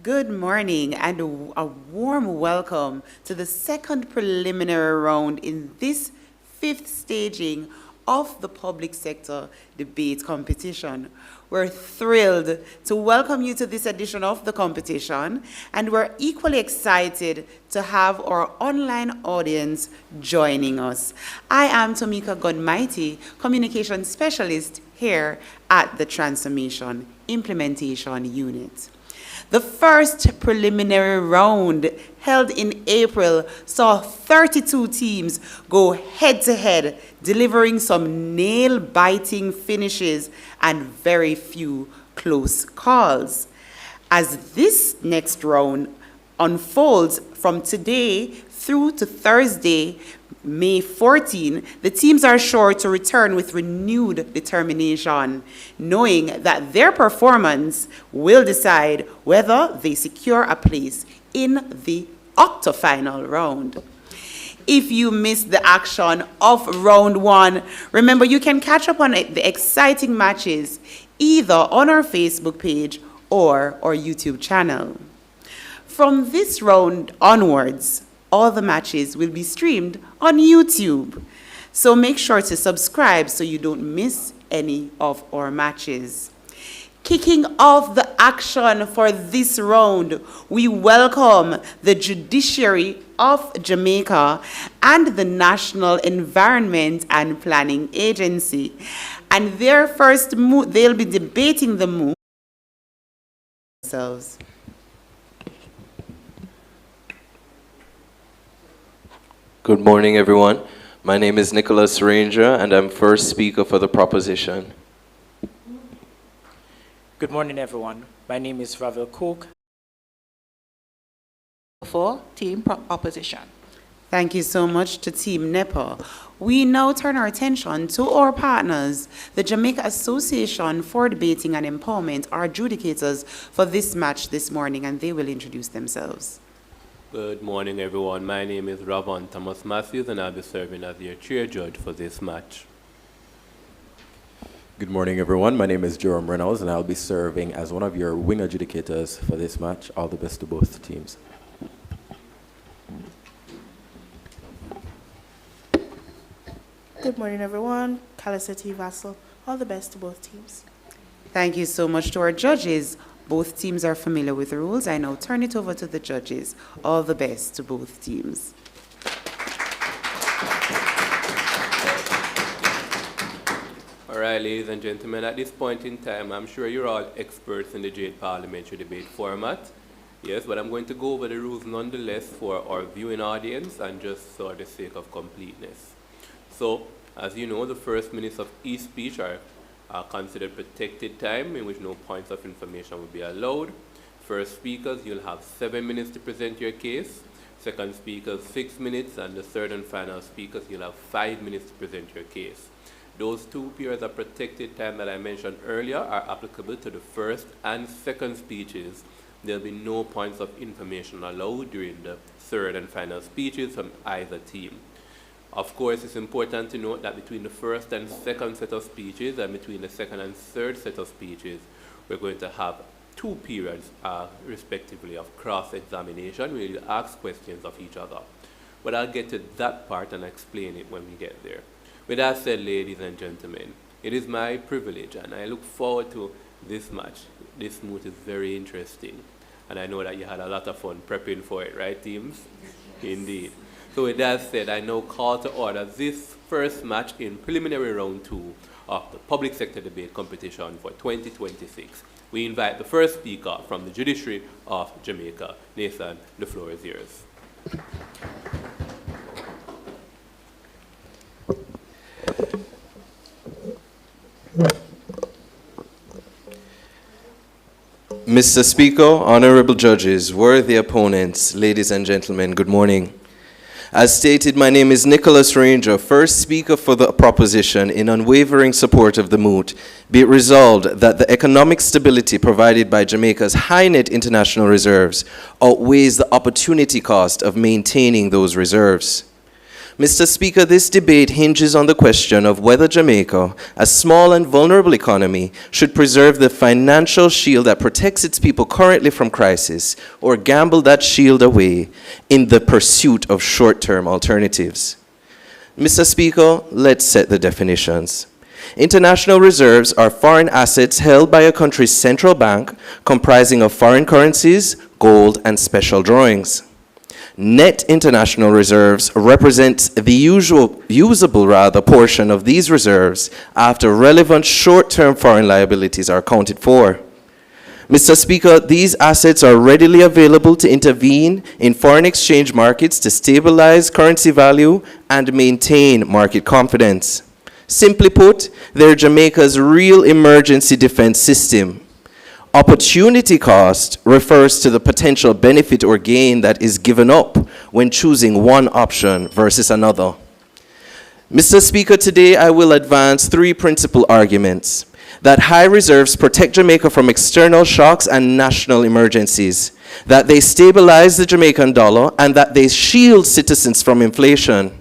Good morning and a warm welcome to the second preliminary round in this fifth staging of the public sector debate competition. We're thrilled to welcome you to this edition of the competition, and we're equally excited to have our online audience joining us. I am Tomika Godmighty, Communication Specialist here at the Transformation Implementation Unit. The first preliminary round, held in April, saw 32 teams go head-to-head, delivering some nail-biting finishes and very few close calls. As this next round unfolds from today through to Thursday, May 14, the teams are sure to return with renewed determination, knowing that their performance will decide whether they secure a place in the octafinal round. If you missed the action of round one, remember you can catch up on the exciting matches either on our Facebook page or our YouTube channel. From this round onwards, all the matches will be streamed on YouTube. So make sure to subscribe so you don't miss any of our matches. Kicking off the action for this round, we welcome the Judiciary of Jamaica and the National Environment and Planning Agency. And their first move, they'll be debating the move themselves. Good morning, everyone. My name is Nicholas Ranger, and I'm first speaker for the proposition. Good morning, everyone. My name is Ravel Cook. For team opposition. Thank you so much to Team NEPA. We now turn our attention to our partners. The Jamaica Association for Debating and Empowerment are adjudicators for this match this morning, and they will introduce themselves. Good morning, everyone. My name is Ravon Thomas Matthews, and I'll be serving as your chair judge for this match. Good morning, everyone. My name is Jerome Reynolds, and I'll be serving as one of your wing adjudicators for this match. All the best to both teams. Good morning, everyone. Calicity Vassal. All the best to both teams. Thank you so much to our judges. Both teams are familiar with the rules. I now turn it over to the judges. All the best to both teams. All right, ladies and gentlemen, at this point in time, I'm sure you're all experts in the Jade parliamentary debate format. Yes, but I'm going to go over the rules nonetheless for our viewing audience and just for the sake of completeness. So, as you know, the first minutes of each speech are considered protected time in which no points of information will be allowed. First speakers, you'll have 7 minutes to present your case. Second speakers, 6 minutes, and the third and final speakers, you'll have 5 minutes to present your case. Those two periods of protected time that I mentioned earlier are applicable to the first and second speeches. There'll be no points of information allowed during the third and final speeches from either team. Of course, it's important to note that between the first and second set of speeches and between the second and third set of speeches, we're going to have two periods, respectively, of cross-examination where you ask questions of each other. But I'll get to that part and explain it when we get there. With that said, ladies and gentlemen, it is my privilege, and I look forward to this match. This moot is very interesting, and I know that you had a lot of fun prepping for it, right, teams? Indeed. So with that said, I now call to order this first match in preliminary round 2 of the public sector debate competition for 2026. We invite the first speaker from the Judiciary of Jamaica. Nathan, the floor is yours. Mr. Speaker, honorable judges, worthy opponents, ladies and gentlemen, good morning. As stated, my name is Nicholas Ranger, first speaker for the proposition in unwavering support of the moot. Be it resolved that the economic stability provided by Jamaica's high net international reserves outweighs the opportunity cost of maintaining those reserves. Mr. Speaker, this debate hinges on the question of whether Jamaica, a small and vulnerable economy, should preserve the financial shield that protects its people currently from crisis, or gamble that shield away in the pursuit of short-term alternatives. Mr. Speaker, let's set the definitions. International reserves are foreign assets held by a country's central bank comprising of foreign currencies, gold, and special drawings. Net international reserves represent the usable portion of these reserves after relevant short-term foreign liabilities are accounted for. Mr. Speaker, these assets are readily available to intervene in foreign exchange markets to stabilize currency value and maintain market confidence. Simply put, they're Jamaica's real emergency defense system. Opportunity cost refers to the potential benefit or gain that is given up when choosing one option versus another. Mr. Speaker, today I will advance three principal arguments: that high reserves protect Jamaica from external shocks and national emergencies, that they stabilize the Jamaican dollar, and that they shield citizens from inflation.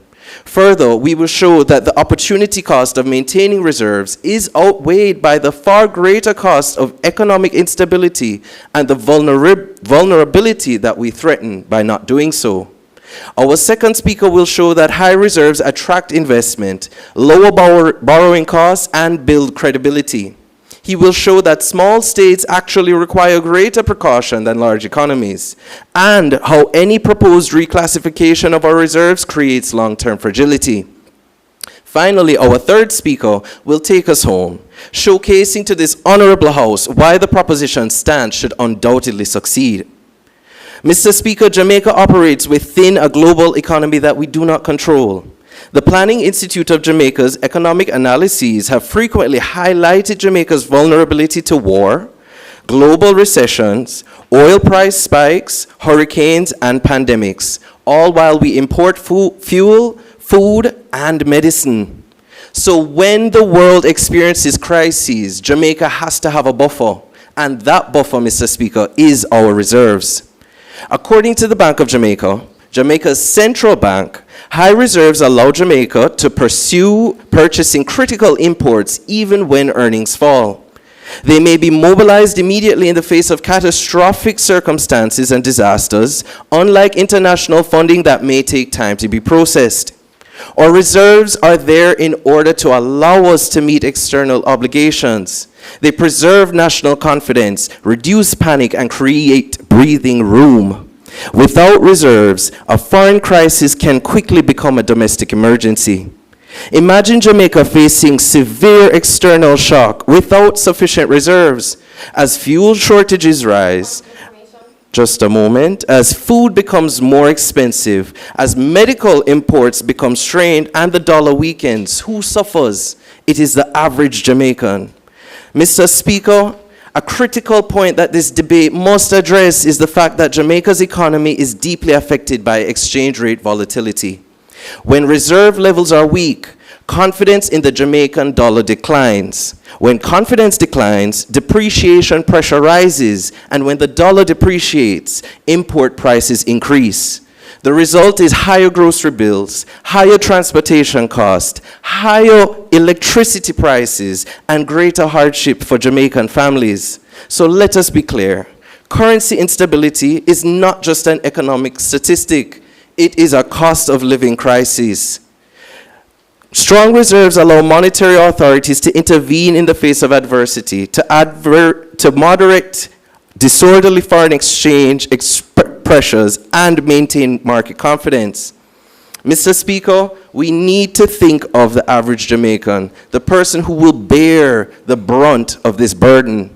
Further, we will show that the opportunity cost of maintaining reserves is outweighed by the far greater cost of economic instability and the vulnerability that we threaten by not doing so. Our second speaker will show that high reserves attract investment, lower borrowing costs, and build credibility. He will show that small states actually require greater precaution than large economies, and how any proposed reclassification of our reserves creates long-term fragility. Finally, our third speaker will take us home, showcasing to this honorable House why the proposition stance should undoubtedly succeed. Mr. Speaker, Jamaica operates within a global economy that we do not control. The Planning Institute of Jamaica's economic analyses have frequently highlighted Jamaica's vulnerability to war, global recessions, oil price spikes, hurricanes, and pandemics, all while we import fuel, food, and medicine. So when the world experiences crises, Jamaica has to have a buffer, and that buffer, Mr. Speaker, is our reserves. According to the Bank of Jamaica, Jamaica's central bank, high reserves allow Jamaica to pursue purchasing critical imports even when earnings fall. They may be mobilized immediately in the face of catastrophic circumstances and disasters, unlike international funding that may take time to be processed. Our reserves are there in order to allow us to meet external obligations. They preserve national confidence, reduce panic, and create breathing room. Without reserves, a foreign crisis can quickly become a domestic emergency. Imagine Jamaica facing severe external shock without sufficient reserves. As fuel shortages rise, just a moment, as food becomes more expensive, as medical imports become strained and the dollar weakens, who suffers? It is the average Jamaican. Mr. Speaker, a critical point that this debate must address is the fact that Jamaica's economy is deeply affected by exchange rate volatility. When reserve levels are weak, confidence in the Jamaican dollar declines. When confidence declines, depreciation pressure rises, and when the dollar depreciates, import prices increase. The result is higher grocery bills, higher transportation costs, higher electricity prices, and greater hardship for Jamaican families. So let us be clear. Currency instability is not just an economic statistic. It is a cost of living crisis. Strong reserves allow monetary authorities to intervene in the face of adversity, to moderate disorderly foreign exchange pressures, and maintain market confidence. Mr. Speaker, we need to think of the average Jamaican, the person who will bear the brunt of this burden.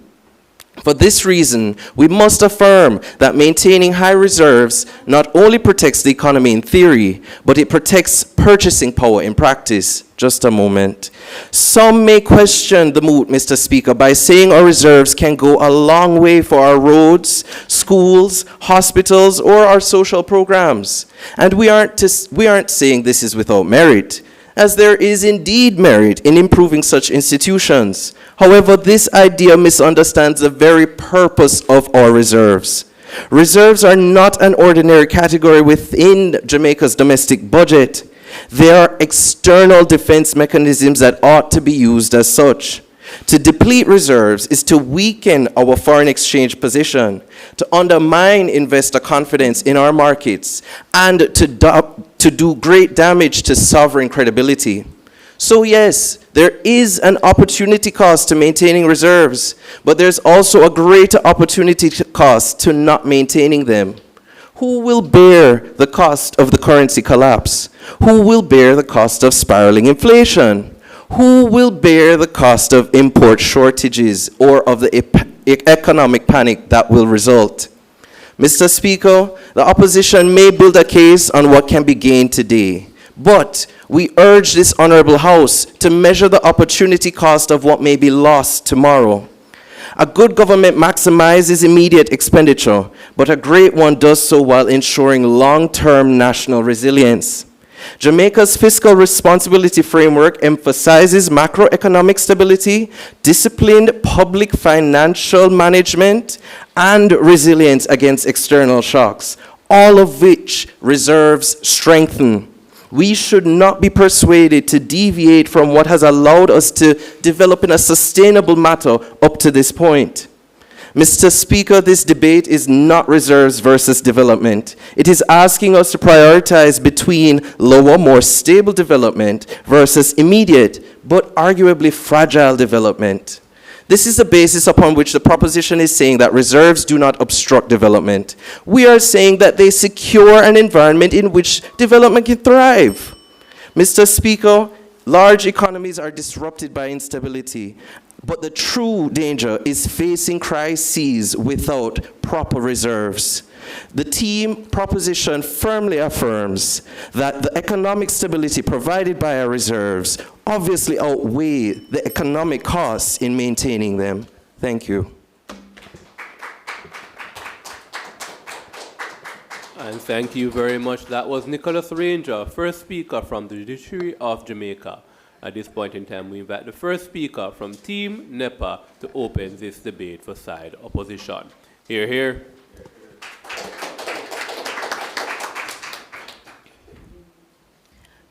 For this reason, we must affirm that maintaining high reserves not only protects the economy in theory, but it protects purchasing power in practice. Just a moment. Some may question the moot, Mr. Speaker, by saying our reserves can go a long way for our roads, schools, hospitals, or our social programs. And we aren't saying this is without merit, as there is indeed merit in improving such institutions. However, this idea misunderstands the very purpose of our reserves. Reserves are not an ordinary category within Jamaica's domestic budget. They are external defense mechanisms that ought to be used as such. To deplete reserves is to weaken our foreign exchange position, to undermine investor confidence in our markets, and to do great damage to sovereign credibility. So yes, there is an opportunity cost to maintaining reserves, but there's also a greater opportunity cost to not maintaining them. Who will bear the cost of the currency collapse? Who will bear the cost of spiraling inflation? Who will bear the cost of import shortages or of the economic panic that will result? Mr. Speaker, the opposition may build a case on what can be gained today, but we urge this honorable House to measure the opportunity cost of what may be lost tomorrow. A good government maximizes immediate expenditure, but a great one does so while ensuring long-term national resilience. Jamaica's fiscal responsibility framework emphasizes macroeconomic stability, disciplined public financial management, and resilience against external shocks, all of which reserves strengthen. We should not be persuaded to deviate from what has allowed us to develop in a sustainable manner up to this point. Mr. Speaker, this debate is not reserves versus development. It is asking us to prioritize between lower, more stable development versus immediate, but arguably fragile development. This is the basis upon which the proposition is saying that reserves do not obstruct development. We are saying that they secure an environment in which development can thrive. Mr. Speaker, large economies are disrupted by instability, but the true danger is facing crises without proper reserves. The team proposition firmly affirms that the economic stability provided by our reserves obviously outweigh the economic costs in maintaining them. Thank you. And thank you very much. That was Nicholas Ranger, first speaker from the Judiciary of Jamaica. At this point in time, we invite the first speaker from Team NEPA to open this debate for side opposition. Hear, hear.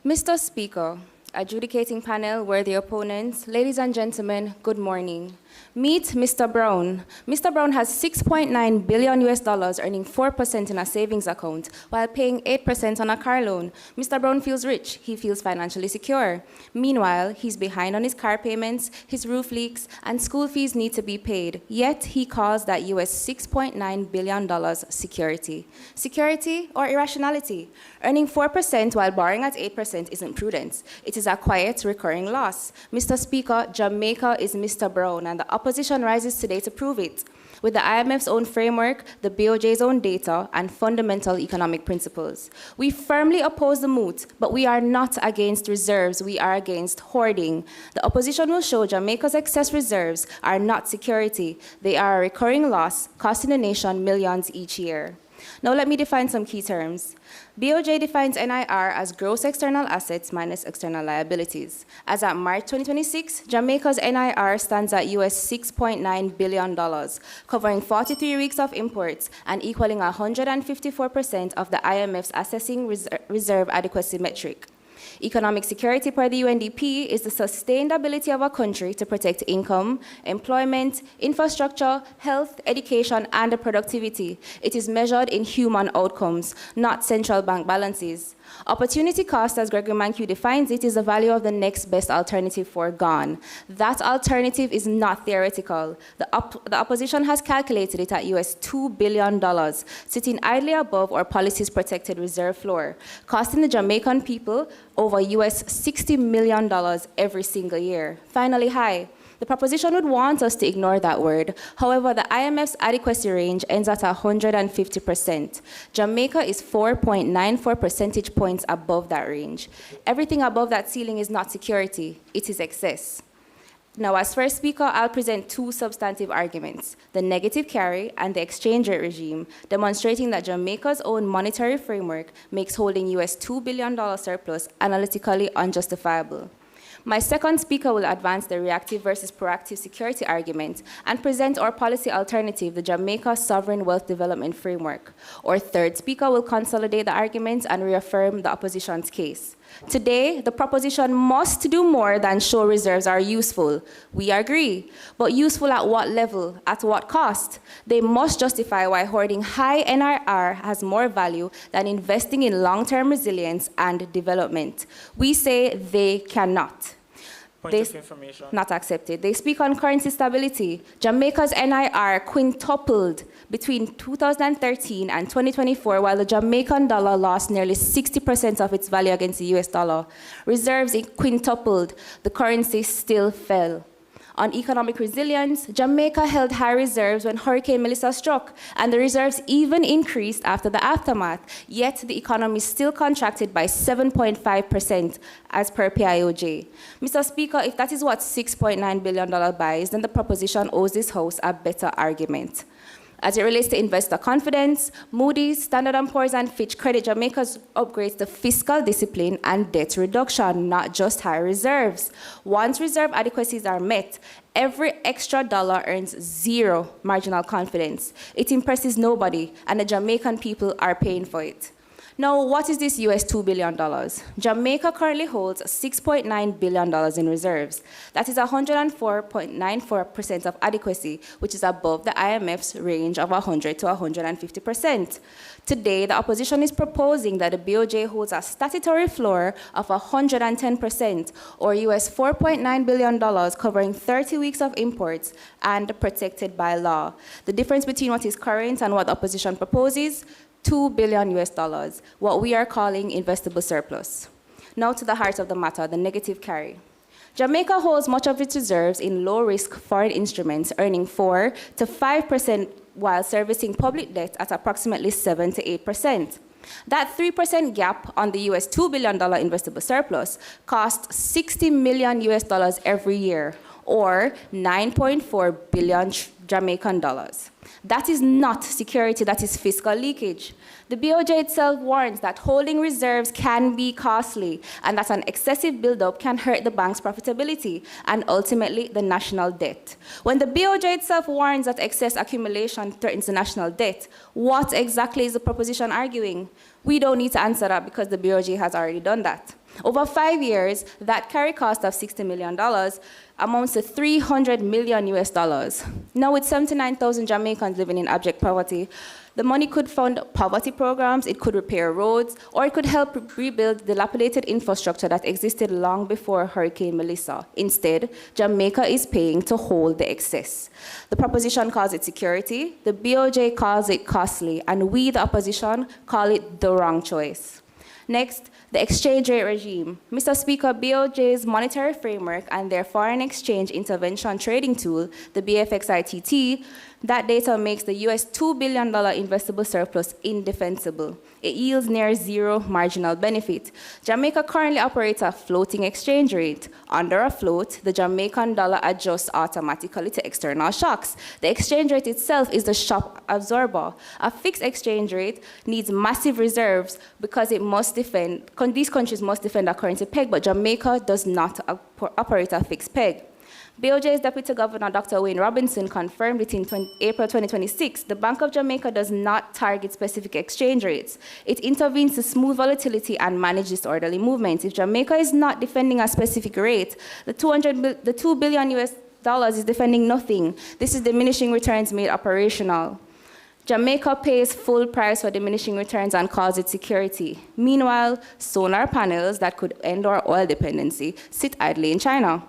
Mr. Speaker, adjudicating panel, worthy opponents, ladies and gentlemen, good morning. Meet Mr. Brown. Mr. Brown has $6.9 billion earning 4% in a savings account while paying 8% on a car loan. Mr. Brown feels rich. He feels financially secure. Meanwhile, he's behind on his car payments, his roof leaks, and school fees need to be paid. Yet he calls that $6.9 billion security. Security or irrationality? Earning 4% while borrowing at 8% isn't prudence. It is a quiet, recurring loss. Mr. Speaker, Jamaica is Mr. Brown, and the opposition rises today to prove it. With the IMF's own framework, the BOJ's own data, and fundamental economic principles. We firmly oppose the moot, but we are not against reserves, we are against hoarding. The opposition will show Jamaica's excess reserves are not security. They are a recurring loss, costing the nation millions each year. Now let me define some key terms. BOJ defines NIR as gross external assets minus external liabilities. As at March 2026, Jamaica's NIR stands at $6.9 billion, covering 43 weeks of imports and equaling 154% of the IMF's assessing reserve adequacy metric. Economic security per the UNDP is the sustained ability of a country to protect income, employment, infrastructure, health, education, and productivity. It is measured in human outcomes, not central bank balances. Opportunity cost, as Gregory Mankiw defines it, is the value of the next best alternative foregone. That alternative is not theoretical. The opposition has calculated it at $2 billion, sitting idly above our policy's protected reserve floor, costing the Jamaican people over $60 million every single year. Finally, high. The proposition would want us to ignore that word. However, the IMF's adequacy range ends at 150%. Jamaica is 4.94 percentage points above that range. Everything above that ceiling is not security, it is excess. Now, as first speaker, I'll present two substantive arguments, the negative carry and the exchange rate regime, demonstrating that Jamaica's own monetary framework makes holding $2 billion surplus analytically unjustifiable. My second speaker will advance the reactive versus proactive security argument and present our policy alternative, the Jamaica Sovereign Wealth Development Framework. Our third speaker will consolidate the arguments and reaffirm the opposition's case. Today, the proposition must do more than show reserves are useful. We agree. But useful at what level? At what cost? They must justify why hoarding high NIR has more value than investing in long-term resilience and development. We say they cannot. Point They- of information. Not accepted. They speak on currency stability. Jamaica's NIR quintupled between 2013 and 2024, while the Jamaican dollar lost nearly 60% of its value against the US dollar. Reserves quintupled. The currency still fell. On economic resilience, Jamaica held high reserves when Hurricane Melissa struck, and the reserves even increased after the aftermath. Yet the economy still contracted by 7.5% as per PIOJ. Mr. Speaker, if that is what $6.9 billion buys, then the proposition owes this House a better argument. As it relates to investor confidence, Moody's, Standard & Poor's, and Fitch credit Jamaica's upgrades to fiscal discipline and debt reduction, not just high reserves. Once reserve adequacies are met, every extra dollar earns zero marginal confidence. It impresses nobody, and the Jamaican people are paying for it. Now, what is this US $2 billion? Jamaica currently holds $6.9 billion in reserves. That is 104.94% of adequacy, which is above the IMF's range of 100 to 150%. Today, the opposition is proposing that the BOJ holds a statutory floor of 110%, or US $4.9 billion, covering 30 weeks of imports and protected by law. The difference between what is current and what the opposition proposes, $2 billion US dollars, what we are calling investable surplus. Now to the heart of the matter, the negative carry. Jamaica holds much of its reserves in low-risk foreign instruments, earning 4 to 5% while servicing public debt at approximately 7 to 8%. That 3% gap on the US $2 billion investable surplus costs $60 million US dollars every year, or 9.4 billion Jamaican dollars. That is not security, that is fiscal leakage. The BOJ itself warns that holding reserves can be costly and that an excessive buildup can hurt the bank's profitability and ultimately the national debt. When the BOJ itself warns that excess accumulation threatens the national debt, what exactly is the proposition arguing? We don't need to answer that because the BOJ has already done that. Over 5 years, that carry cost of $60 million amounts to $300 million US dollars. Now, with 79,000 Jamaicans living in abject poverty, the money could fund poverty programs, it could repair roads, or it could help rebuild dilapidated infrastructure that existed long before Hurricane Melissa. Instead, Jamaica is paying to hold the excess. The proposition calls it security, the BOJ calls it costly, and we, the opposition, call it the wrong choice. Next, the exchange rate regime. Mr. Speaker, BOJ's monetary framework and their foreign exchange intervention trading tool, the BFXITT, that data makes the US $2 billion investable surplus indefensible. It yields near zero marginal benefit. Jamaica currently operates a floating exchange rate. Under a float, the Jamaican dollar adjusts automatically to external shocks. The exchange rate itself is the shock absorber. A fixed exchange rate needs massive reserves because it must defend, these countries must defend a currency peg, but Jamaica does not operate a fixed peg. BOJ's Deputy Governor, Dr. Wayne Robinson, confirmed it in April 2026. The Bank of Jamaica does not target specific exchange rates. It intervenes to smooth volatility and manage disorderly movements. If Jamaica is not defending a specific rate, the $2 billion US dollars is defending nothing. This is diminishing returns made operational. Jamaica pays full price for diminishing returns and calls it security. Meanwhile, solar panels that could end our oil dependency sit idly in China.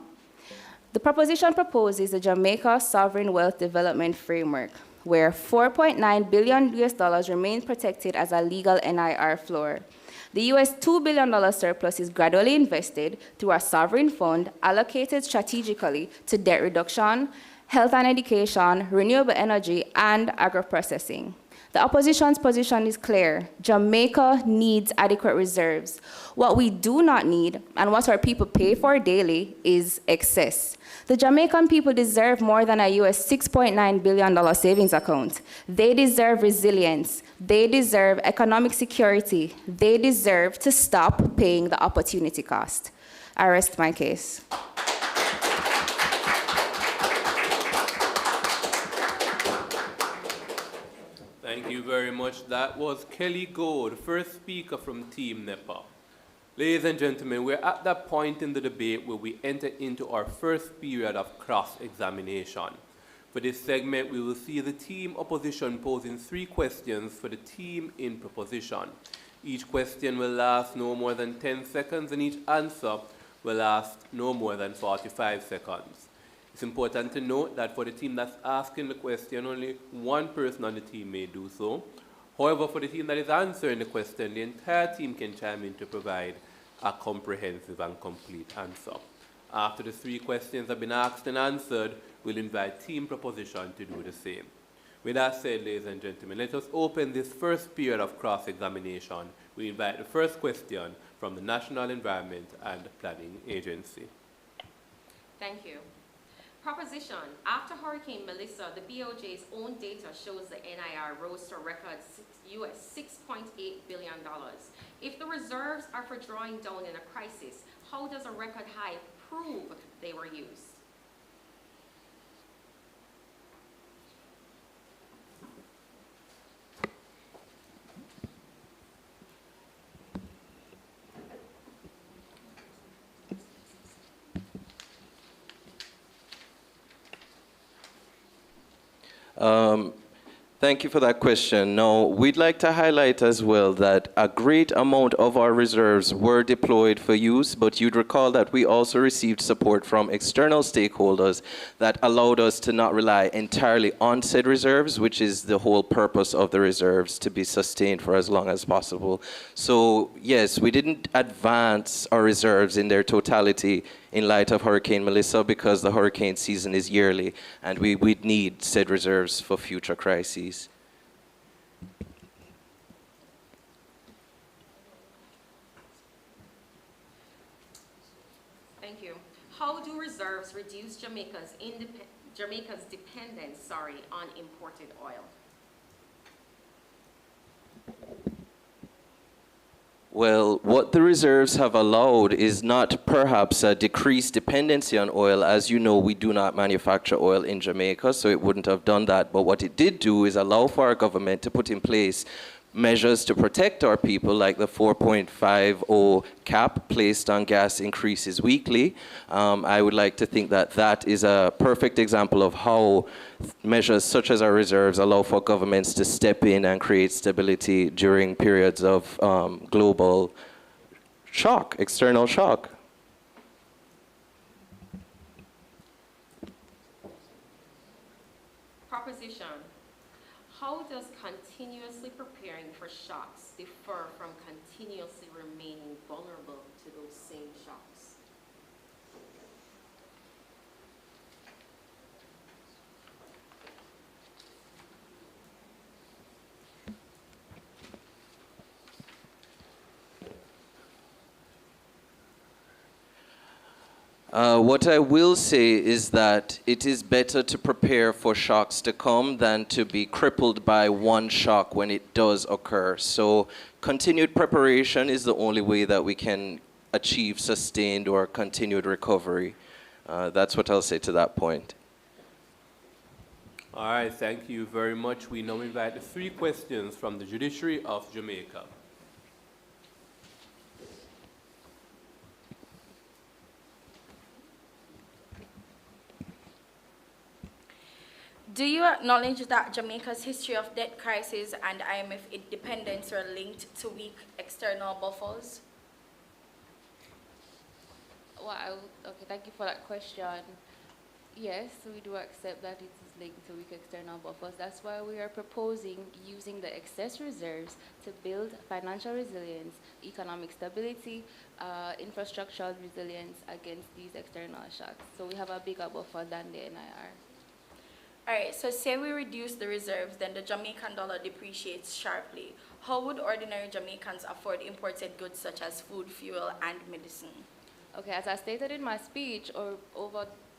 The proposition proposes the Jamaica Sovereign Wealth Development Framework, where $4.9 billion US dollars remains protected as a legal NIR floor. The US $2 billion surplus is gradually invested through a sovereign fund allocated strategically to debt reduction, health and education, renewable energy, and agro-processing. The opposition's position is clear. Jamaica needs adequate reserves. What we do not need, and what our people pay for daily, is excess. The Jamaican people deserve more than a US $6.9 billion savings account. They deserve resilience. They deserve economic security. They deserve to stop paying the opportunity cost. I rest my case. Thank you very much. That was Kelly Gold, first speaker from Team NEPA. Ladies and gentlemen, we're at that point in the debate where we enter into our first period of cross-examination. For this segment, we will see the team opposition posing 3 questions for the team in proposition. Each question will last no more than 10 seconds, and each answer will last no more than 45 seconds. It's important to note that for the team that's asking the question, only one person on the team may do so. However, for the team that is answering the question, the entire team can chime in to provide a comprehensive and complete answer. After the 3 questions have been asked and answered, we'll invite team proposition to do the same. With that said, ladies and gentlemen, let us open this first period of cross-examination. We invite the first question from the National Environment and Planning Agency. Thank you. Proposition: after Hurricane Melissa, the BOJ's own data shows the NIR rose to a record US $6.8 billion. If the reserves are for drawing down in a crisis, how does a record high prove they were used? Thank you for that question. Now, we'd like to highlight as well that a great amount of our reserves were deployed for use, but you'd recall that we also received support from external stakeholders that allowed us to not rely entirely on said reserves, which is the whole purpose of the reserves, to be sustained for as long as possible. So, yes, we didn't advance our reserves in their totality in light of Hurricane Melissa because the hurricane season is yearly, and we'd need said reserves for future crises. Thank you. How do reserves reduce Jamaica's dependence, on imported oil? Well, what the reserves have allowed is not perhaps a decreased dependency on oil. As you know, we do not manufacture oil in Jamaica, so it wouldn't have done that. But what it did do is allow for our government to put in place measures to protect our people, like the 4.50 cap placed on gas increases weekly. I would like to think that that is a perfect example of how measures such as our reserves allow for governments to step in and create stability during periods of global shock, external shock. Proposition: how does continuously preparing for shocks differ from continuously remaining vulnerable to those same shocks? What I will say is that it is better to prepare for shocks to come than to be crippled by one shock when it does occur. So continued preparation is the only way that we can achieve sustained or continued recovery. That's what I'll say to that point. All right, thank you very much. We now invite the 3 questions from the Judiciary of Jamaica. Do you acknowledge that Jamaica's history of debt crisis and IMF independence are linked to weak external buffers? Okay, thank you for that question. Yes, we do accept that it is linked to weak external buffers. That's why we are proposing using the excess reserves to build financial resilience, economic stability, infrastructural resilience against these external shocks. So we have a bigger buffer than the NIR. All right, so say we reduce the reserves, then the Jamaican dollar depreciates sharply. How would ordinary Jamaicans afford imported goods such as food, fuel, and medicine? Okay, as I stated in my speech, from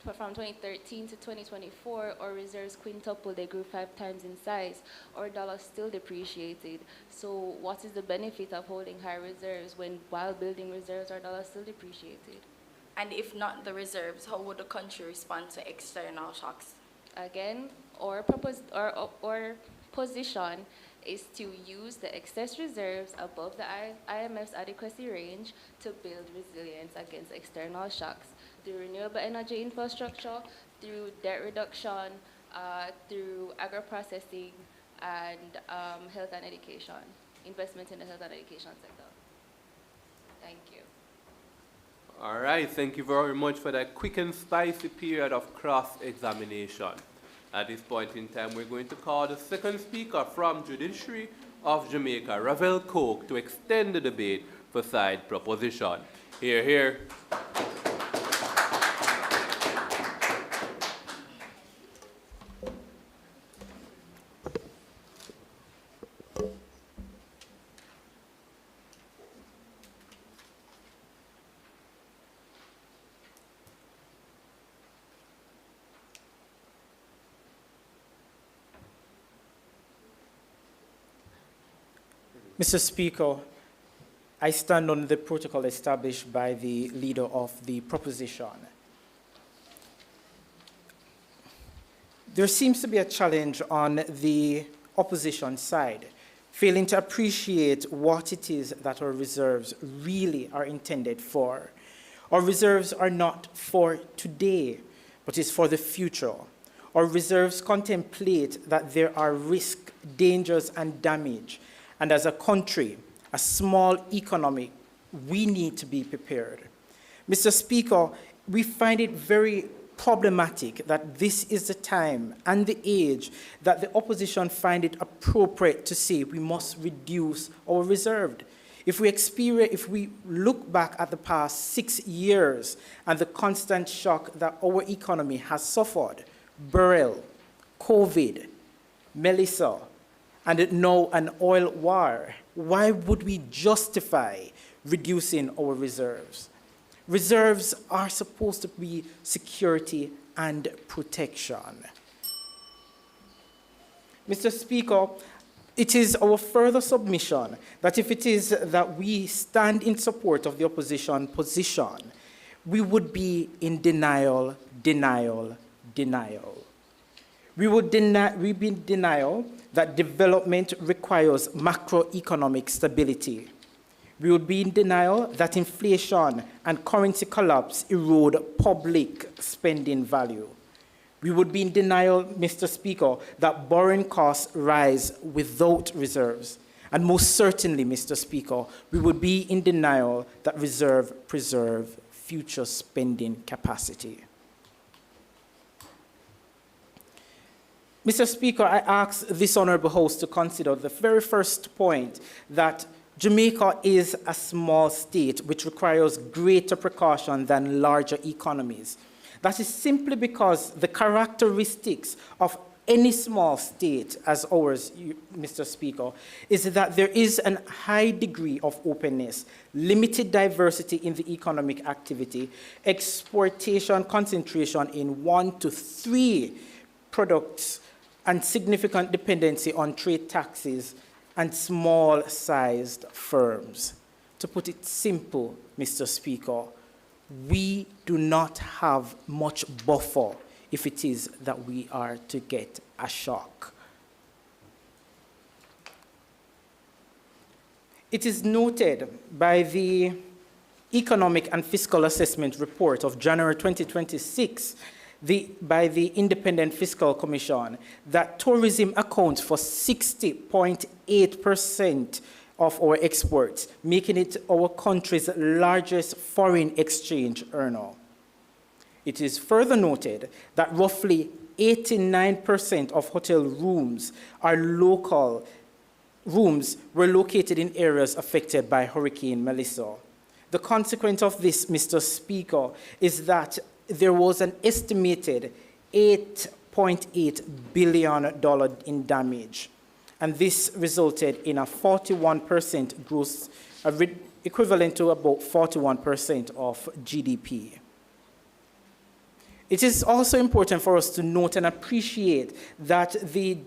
2013 to 2024, our reserves quintupled, they grew 5 times in size. Our dollar still depreciated. So what is the benefit of holding high reserves when while building reserves, our dollar still depreciated? And if not the reserves, how would the country respond to external shocks? Again, our position is to use the excess reserves above the IMF's adequacy range to build resilience against external shocks through renewable energy infrastructure, through debt reduction, through agro-processing, and health and education, investment in the health and education sector. Thank you. All right, thank you very much for that quick and spicy period of cross-examination. At this point in time, we're going to call the second speaker from Judiciary of Jamaica, Ravel Coke, to extend the debate for side proposition. Hear, hear. Mr. Speaker, I stand on the protocol established by the leader of the proposition. There seems to be a challenge on the opposition side, failing to appreciate what it is that our reserves really are intended for. Our reserves are not for today, but it's for the future. Our reserves contemplate that there are risks, dangers, and damage. And as a country, a small economy, we need to be prepared. Mr. Speaker, we find it very problematic that this is the time and the age that the opposition find it appropriate to say we must reduce our reserve. If we look back at the past 6 years and the constant shock that our economy has suffered, Beryl, COVID, Melissa, and now an oil war, why would we justify reducing our reserves? Reserves are supposed to be security and protection. Mr. Speaker, it is our further submission that if it is that we stand in support of the opposition position, we would be in denial, denial, denial. We would be in denial that development requires macroeconomic stability. We would be in denial that inflation and currency collapse erode public spending value. We would be in denial, Mr. Speaker, that borrowing costs rise without reserves. And most certainly, Mr. Speaker, we would be in denial that reserves preserve future spending capacity. Mr. Speaker, I ask this honorable House to consider the very first point that Jamaica is a small state which requires greater precaution than larger economies. That is simply because the characteristics of any small state as ours, Mr. Speaker, is that there is a high degree of openness, limited diversity in the economic activity, exportation concentration in 1 to 3 products, and significant dependency on trade taxes and small-sized firms. To put it simple, Mr. Speaker, we do not have much buffer if it is that we are to get a shock. It is noted by the Economic and Fiscal Assessment Report of January 2026 by the Independent Fiscal Commission that tourism accounts for 60.8% of our exports, making it our country's largest foreign exchange earner. It is further noted that roughly 89% of hotel rooms were located in areas affected by Hurricane Melissa. The consequence of this, Mr. Speaker, is that there was an estimated $8.8 billion in damage, and this resulted in a 41% growth, equivalent to about 41% of GDP. It is also important for us to note and appreciate that the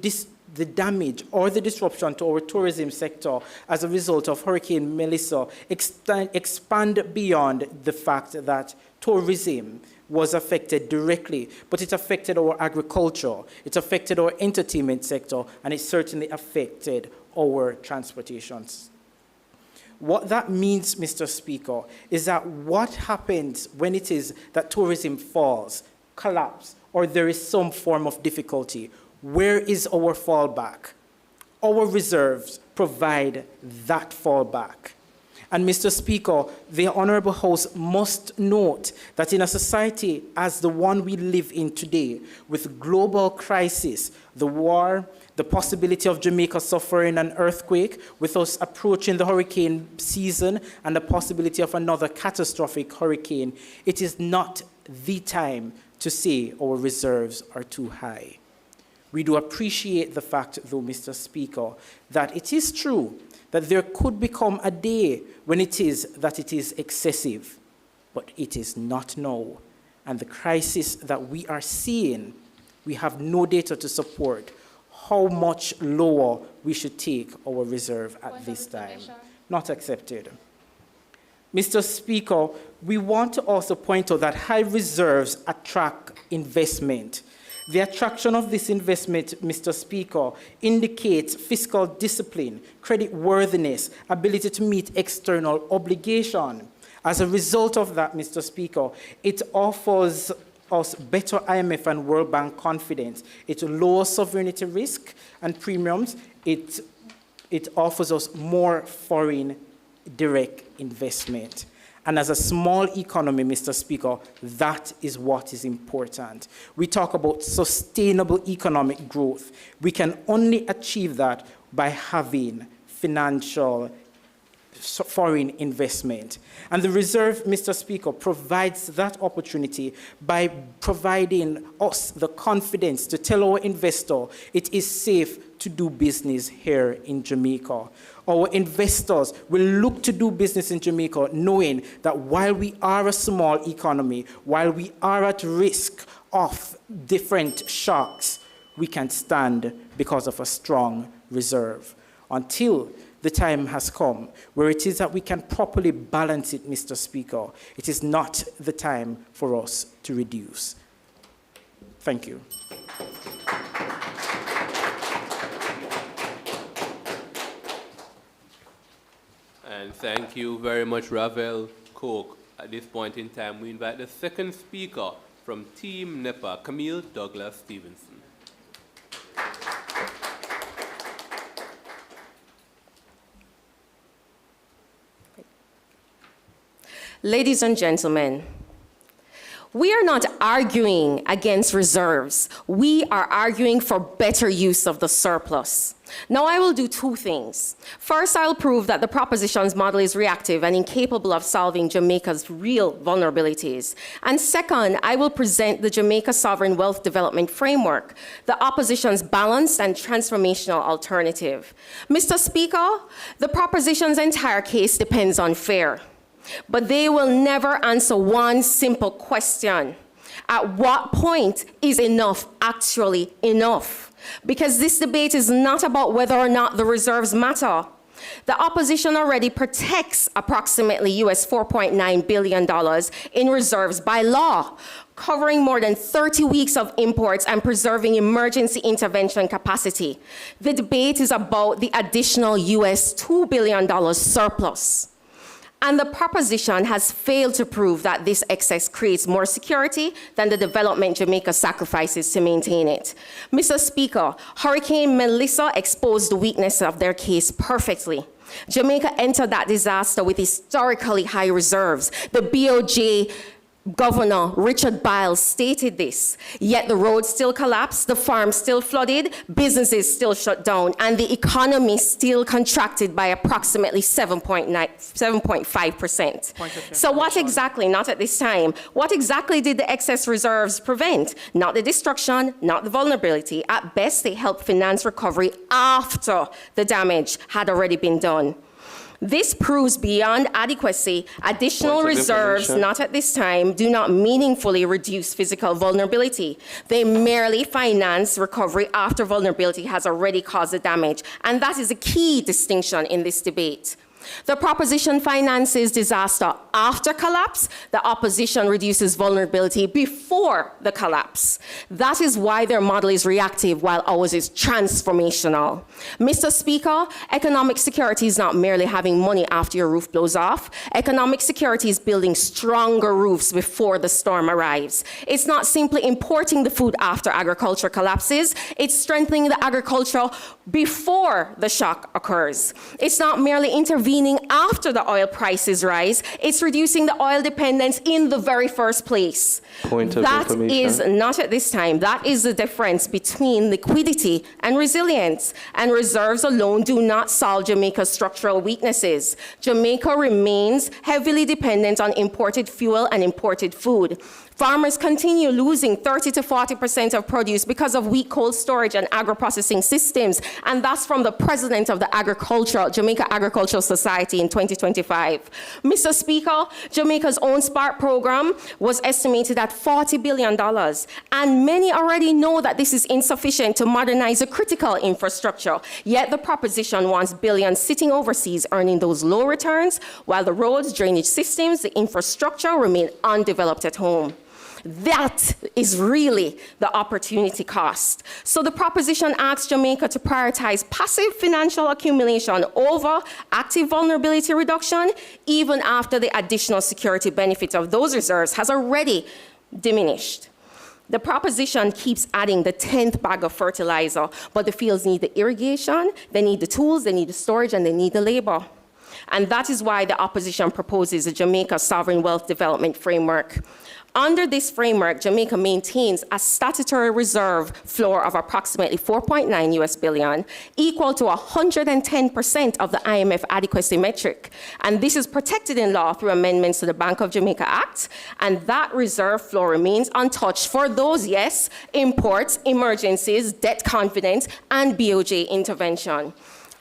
damage or the disruption to our tourism sector as a result of Hurricane Melissa expand beyond the fact that tourism was affected directly, but it affected our agriculture, it affected our entertainment sector, and it certainly affected our transportations. What that means, Mr. Speaker, is that what happens when it is that tourism falls, collapse, or there is some form of difficulty, where is our fallback? Our reserves provide that fallback. And Mr. Speaker, the Honourable House must note that in a society as the one we live in today, with global crisis, the war, the possibility of Jamaica suffering an earthquake, with us approaching the hurricane season and the possibility of another catastrophic hurricane, it is not the time to say our reserves are too high. We do appreciate the fact, though, Mr. Speaker, that it is true that there could become a day when it is excessive, but it is not now. And the crisis that we are seeing, we have no data to support how much lower we should take our reserve at this time. Not accepted. Mr. Speaker, we want to also point out that high reserves attract investment. The attraction of this investment, Mr. Speaker, indicates fiscal discipline, creditworthiness, ability to meet external obligation. As a result of that, Mr. Speaker, it offers us better IMF and World Bank confidence. It lowers sovereignty risk and premiums. It offers us more foreign direct investment. And as a small economy, Mr. Speaker, that is what is important. We talk about sustainable economic growth. We can only achieve that by having financial foreign investment. And the reserve, Mr. Speaker, provides that opportunity by providing us the confidence to tell our investor it is safe to do business here in Jamaica. Our investors will look to do business in Jamaica knowing that while we are a small economy, while we are at risk of different shocks, we can stand because of a strong reserve. Until the time has come where it is that we can properly balance it, Mr. Speaker, it is not the time for us to reduce. Thank you. And thank you very much, Ravel Coke. At this point in time, we invite the second speaker from Team NEPA, Camille Douglas Stevenson. Ladies and gentlemen, we are not arguing against reserves. We are arguing for better use of the surplus. Now, I will do two things. First, I'll prove that the proposition's model is reactive and incapable of solving Jamaica's real vulnerabilities. And second, I will present the Jamaica Sovereign Wealth Development Framework, the opposition's balanced and transformational alternative. Mr. Speaker, the proposition's entire case depends on fair. But they will never answer one simple question. At what point is enough actually enough? Because this debate is not about whether or not the reserves matter. The opposition already protects approximately US $4.9 billion in reserves by law, covering more than 30 weeks of imports and preserving emergency intervention capacity. The debate is about the additional US $2 billion surplus. And the proposition has failed to prove that this excess creates more security than the development Jamaica sacrifices to maintain it. Mr. Speaker, Hurricane Melissa exposed the weakness of their case perfectly. Jamaica entered that disaster with historically high reserves. The BOJ Governor Richard Biles stated this, yet the roads still collapsed, the farms still flooded, businesses still shut down, and the economy still contracted by approximately 7.5%. So what exactly, not at this time, what exactly did the excess reserves prevent? Not the destruction, not the vulnerability. At best, they helped finance recovery after the damage had already been done. This proves beyond adequacy, additional reserves, not at this time, do not meaningfully reduce physical vulnerability. They merely finance recovery after vulnerability has already caused the damage. And that is a key distinction in this debate. The proposition finances disaster after collapse. The opposition reduces vulnerability before the collapse. That is why their model is reactive while ours is transformational. Mr. Speaker, economic security is not merely having money after your roof blows off. Economic security is building stronger roofs before the storm arrives. It's not simply importing the food after agriculture collapses. It's strengthening the agriculture before the shock occurs. It's not merely intervening after the oil prices rise, it's reducing the oil dependence in the very first place. Point of That information. is not at this time. That is the difference between liquidity and resilience. And reserves alone do not solve Jamaica's structural weaknesses. Jamaica remains heavily dependent on imported fuel and imported food. Farmers continue losing 30 to 40% of produce because of weak cold storage and agro-processing systems, and that's from the president of the Jamaica Agricultural Society in 2025. Mr. Speaker, Jamaica's own SPARK program was estimated at $40 billion, and many already know that this is insufficient to modernize a critical infrastructure, yet the proposition wants billions sitting overseas earning those low returns, while the roads, drainage systems, the infrastructure remain undeveloped at home. That is really the opportunity cost. So the proposition asks Jamaica to prioritize passive financial accumulation over active vulnerability reduction, even after the additional security benefit of those reserves has already diminished. The proposition keeps adding the 10th bag of fertilizer, but the fields need the irrigation, they need the tools, they need the storage, and they need the labor. And that is why the opposition proposes a Jamaica Sovereign Wealth Development Framework. Under this framework, Jamaica maintains a statutory reserve floor of approximately $4.9 billion, equal to 110% of the IMF adequacy metric. And this is protected in law through amendments to the Bank of Jamaica Act. And that reserve floor remains untouched for those, yes, imports, emergencies, debt confidence, and BOJ intervention.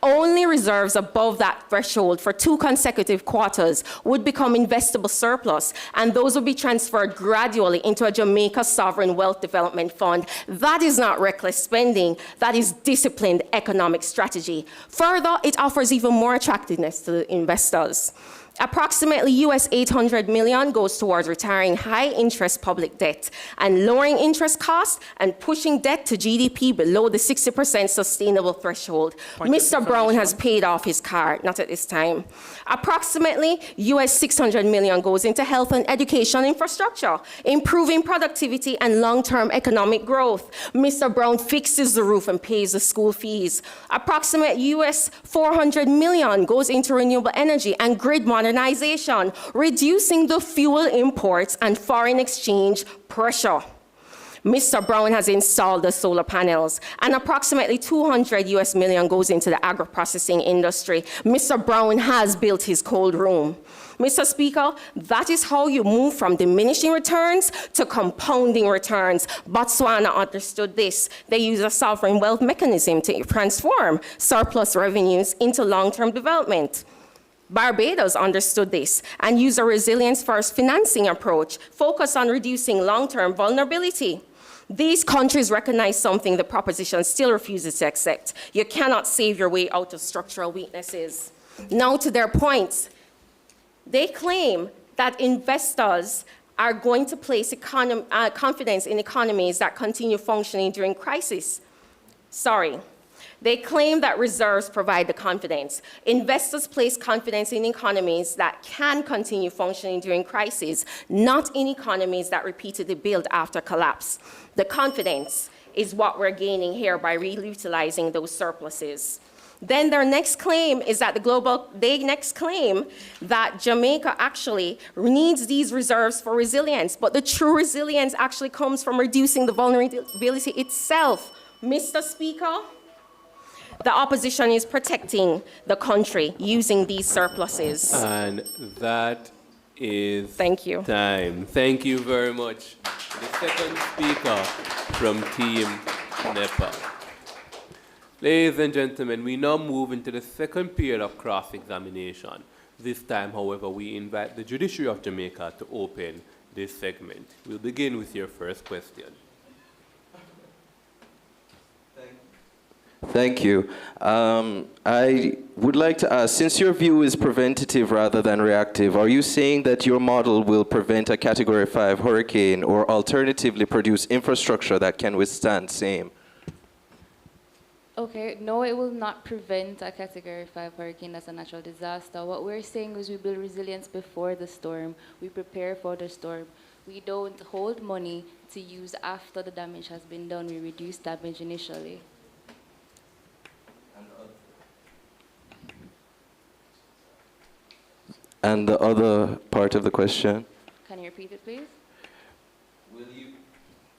Only reserves above that threshold for 2 consecutive quarters would become investable surplus, and those would be transferred gradually into a Jamaica Sovereign Wealth Development Fund. That is not reckless spending, that is disciplined economic strategy. Further, it offers even more attractiveness to the investors. Approximately US $800 million goes towards retiring high-interest public debt and lowering interest costs and pushing debt to GDP below the 60% sustainable threshold. Mr. Brown has paid off his car, not at this time. Approximately US $600 million goes into health and education infrastructure, improving productivity and long-term economic growth. Mr. Brown fixes the roof and pays the school fees. Approximate US $400 million goes into renewable energy and grid modernization, reducing the fuel imports and foreign exchange pressure. Mr. Brown has installed the solar panels, and approximately $200 million goes into the agro-processing industry. Mr. Brown has built his cold room. Mr. Speaker, that is how you move from diminishing returns to compounding returns. Botswana understood this. They use a sovereign wealth mechanism to transform surplus revenues into long-term development. Barbados understood this and used a resilience-first financing approach focused on reducing long-term vulnerability. These countries recognize something the proposition still refuses to accept. You cannot save your way out of structural weaknesses. Now to their points. They claim that investors are going to place confidence in economies that continue functioning during crisis. Sorry. They claim that reserves provide the confidence. Investors place confidence in economies that can continue functioning during crises, not in economies that repeatedly build after collapse. The confidence is what we're gaining here by reutilizing those surpluses. Then their next claim is that they next claim that Jamaica actually needs these reserves for resilience, but the true resilience actually comes from reducing the vulnerability itself. Mr. Speaker, the opposition is protecting the country using these surpluses. And that is Thank you. time. Thank you very much. The second speaker from Team NEPA. Ladies and gentlemen, we now move into the second period of cross-examination. This time, however, we invite the Judiciary of Jamaica to open this segment. We'll begin with your first question. Thank you. I would like to ask, since your view is preventative rather than reactive, are you saying that your model will prevent a Category 5 hurricane or alternatively produce infrastructure that can withstand same? Okay, no, it will not prevent a Category 5 hurricane as a natural disaster. What we're saying is we build resilience before the storm. We prepare for the storm. We don't hold money to use after the damage has been done. We reduce damage initially. And the other part of the question? Can you repeat it, please?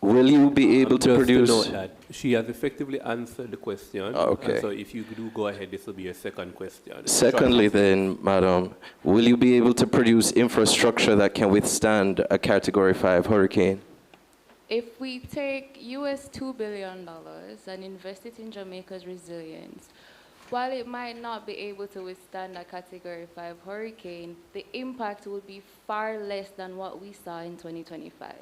Will you be able to just produce... to note that she has effectively answered the question. Okay. And so if you do go ahead, this will be your second question. Secondly then, madam, will you be able to produce infrastructure that can withstand a Category 5 hurricane? If we take US $2 billion and invest it in Jamaica's resilience, while it might not be able to withstand a Category 5 hurricane, the impact will be far less than what we saw in 2025.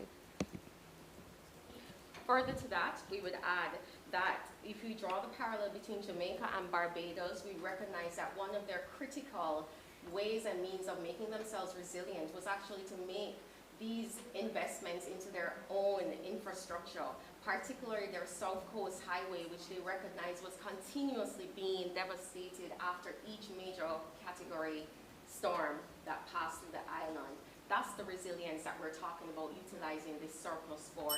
Further to that, we would add that if we draw the parallel between Jamaica and Barbados, we recognize that one of their critical ways and means of making themselves resilient was actually to make these investments into their own infrastructure, particularly their South Coast Highway, which they recognize was continuously being devastated after each major category storm that passed through the island. That's the resilience that we're talking about, utilizing this surplus for.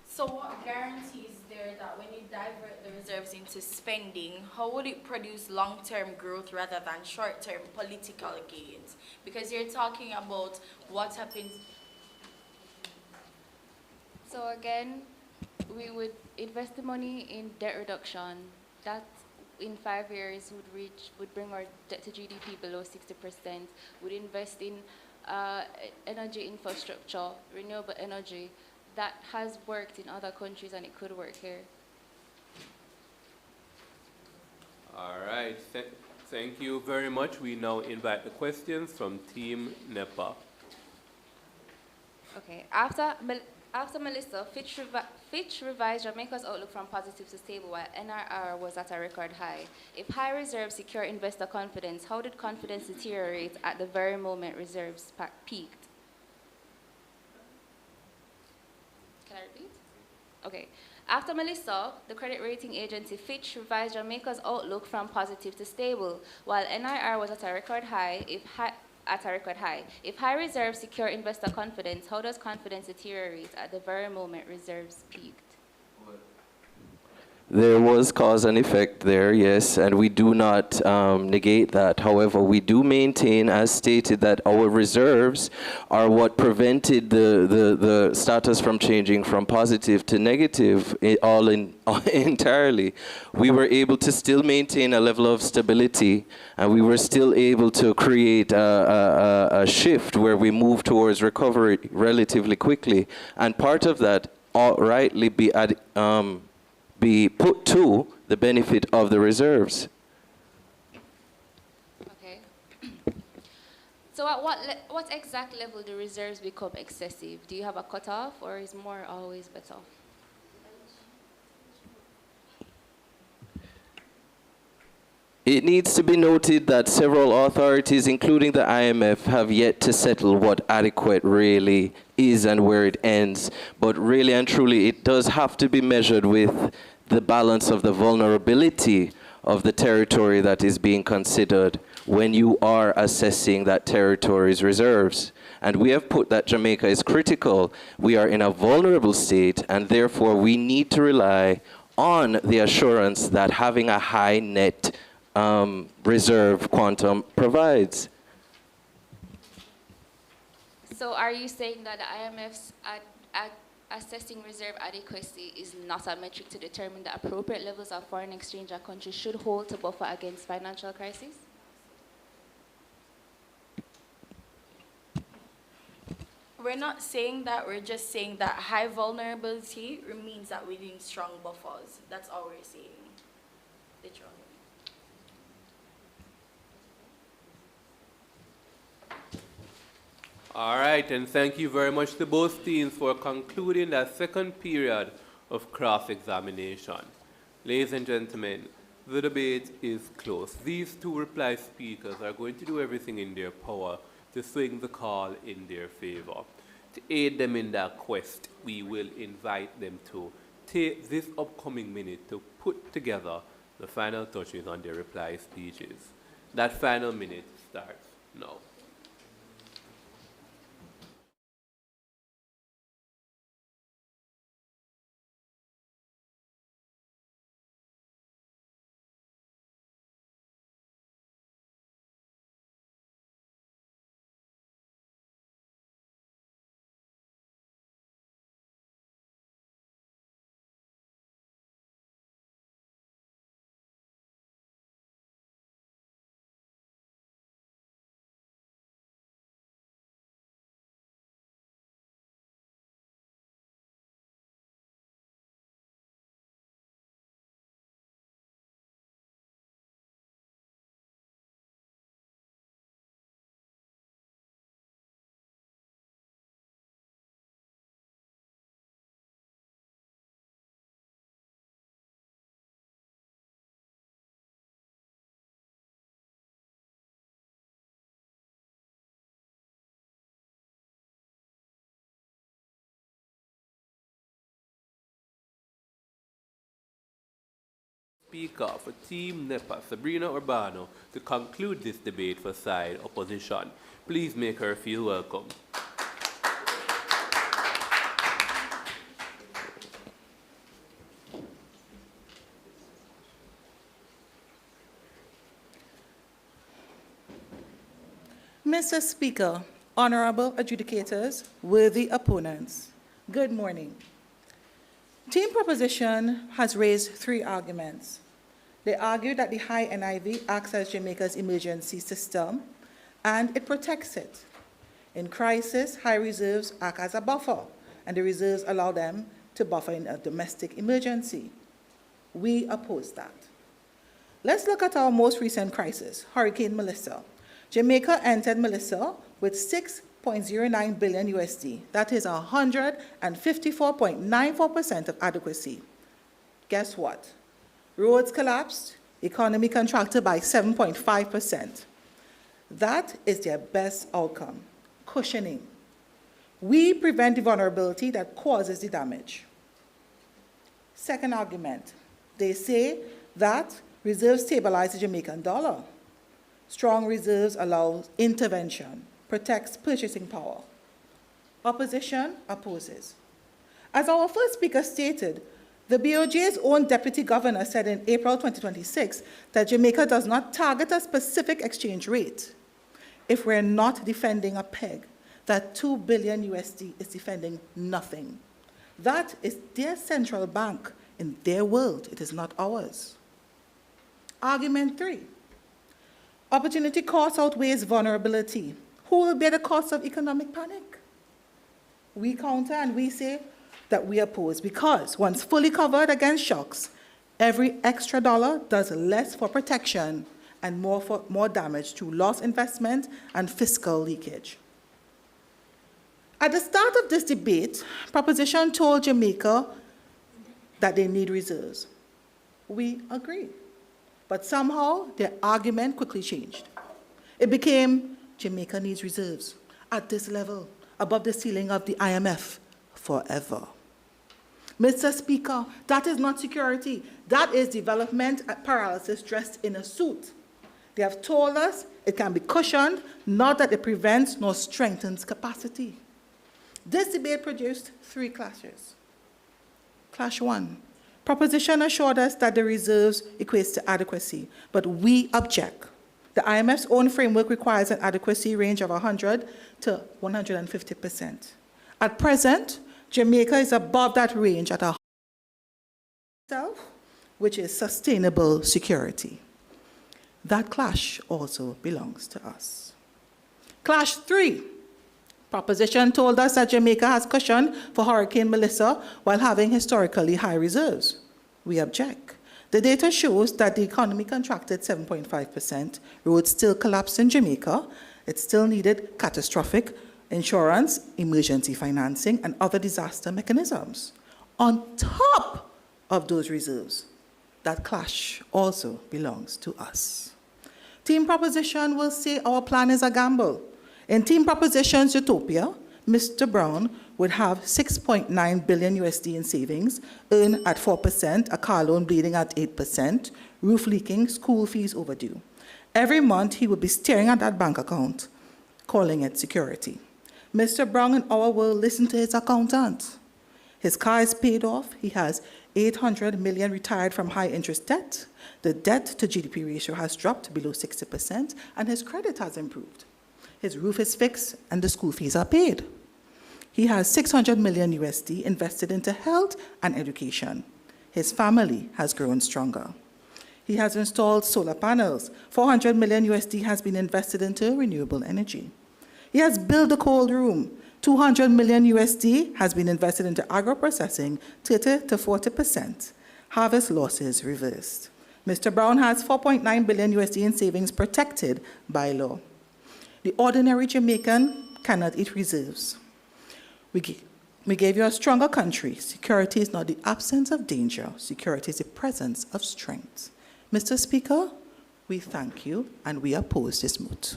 So what guarantees there that when you divert the reserves into spending, how would it produce long-term growth rather than short-term political gains? Because you're talking about what happens. So again, we would invest the money in debt reduction. That in 5 years would bring our debt to GDP below 60%. Would invest in energy infrastructure, renewable energy. That has worked in other countries and it could work here. All right. Thank you very much. We now invite the questions from Team NEPA. Okay. After Melissa, Fitch revised Jamaica's outlook from positive to stable while NRR was at a record high. If high reserves secure investor confidence, how did confidence deteriorate at the very moment reserves peaked? Can I repeat? Okay. After Melissa, the credit rating agency Fitch revised Jamaica's outlook from positive to stable, while NIR was at a record high. If high reserves secure investor confidence, how does confidence deteriorate at the very moment reserves peaked? There was cause and effect there, yes, and we do not negate that. However, we do maintain, as stated, that our reserves are what prevented the status from changing from positive to negative entirely. We were able to still maintain a level of stability, and we were still able to create a shift where we move towards recovery relatively quickly. And part of that ought rightly be put to the benefit of the reserves. Okay. So at what exact level do reserves become excessive? Do you have a cutoff, or is more always better? It needs to be noted that several authorities, including the IMF, have yet to settle what adequate really is and where it ends. But really and truly, it does have to be measured with the balance of the vulnerability of the territory that is being considered when you are assessing that territory's reserves. And we have put that Jamaica is critical. We are in a vulnerable state, and therefore we need to rely on the assurance that having a high net reserve quantum provides. So are you saying that the IMF's assessing reserve adequacy is not a metric to determine the appropriate levels of foreign exchange a country should hold to buffer against financial crises? We're not saying that, we're just saying that high vulnerability means that we need strong buffers. That's all we're saying, literally. All right, and thank you very much to both teams for concluding that second period of cross-examination. Ladies and gentlemen, the debate is closed. These two reply speakers are going to do everything in their power to swing the call in their favor. To aid them in that quest, we will invite them to take this upcoming minute to put together the final touches on their reply speeches. That final minute starts now. Speaker for Team NEPA, Sabrina Urbano, to conclude this debate for side opposition. Please make her feel welcome. Mr. Speaker, honorable adjudicators, worthy opponents, good morning. Team Proposition has raised three arguments. They argue that the high NIV acts as Jamaica's emergency system and it protects it. In crisis, high reserves act as a buffer, and the reserves allow them to buffer in a domestic emergency. We oppose that. Let's look at our most recent crisis, Hurricane Melissa. Jamaica entered Melissa with 6.09 billion USD. That is 154.94% of adequacy. Guess what? Roads collapsed, economy contracted by 7.5%. That is their best outcome, cushioning. We prevent the vulnerability that causes the damage. Second argument, they say that reserves stabilize the Jamaican dollar. Strong reserves allow intervention, protects purchasing power. Opposition opposes. As our first speaker stated, the BOJ's own deputy governor said in April 2026 that Jamaica does not target a specific exchange rate. If we're not defending a peg, that 2 billion USD is defending nothing. That is their central bank in their world. It is not ours. Argument 3. Opportunity cost outweighs vulnerability. Who will bear the cost of economic panic? We counter and we say that we oppose because once fully covered against shocks, every extra dollar does less for protection and more damage through lost investment and fiscal leakage. At the start of this debate, Proposition told Jamaica that they need reserves. We agree. But somehow their argument quickly changed. It became Jamaica needs reserves at this level, above the ceiling of the IMF, forever. Mr. Speaker, that is not security. That is development paralysis dressed in a suit. They have told us it can be cushioned, not that it prevents nor strengthens capacity. This debate produced three clashes. Clash 1. Proposition assured us that the reserves equates to adequacy, but we object. The IMF's own framework requires an adequacy range of 100 to 150%. At present, Jamaica is above that range at 100%, which is sustainable security. That clash also belongs to us. Clash 3. Proposition told us that Jamaica has cushion for Hurricane Melissa while having historically high reserves. We object. The data shows that the economy contracted 7.5%, roads still collapsed in Jamaica, it still needed catastrophic insurance, emergency financing, and other disaster mechanisms. On top of those reserves, that cash also belongs to us. Team Proposition will say our plan is a gamble. In Team Proposition's utopia, Mr. Brown would have 6.9 billion USD in savings, earn at 4%, a car loan bleeding at 8%, roof leaking, school fees overdue. Every month, he would be staring at that bank account, calling it security. Mr. Brown in our world listened to his accountant. His car is paid off. He has 800 million retired from high interest debt. The debt to GDP ratio has dropped below 60%, and his credit has improved. His roof is fixed, and the school fees are paid. He has 600 million USD invested into health and education. His family has grown stronger. He has installed solar panels. 400 million USD has been invested into renewable energy. He has built a cold room. 200 million USD has been invested into agro-processing, 30 to 40%. Harvest losses reversed. Mr. Brown has 4.9 billion USD in savings protected by law. The ordinary Jamaican cannot eat reserves. We gave you a stronger country. Security is not the absence of danger. Security is the presence of strength. Mr. Speaker, we thank you and we oppose this moot.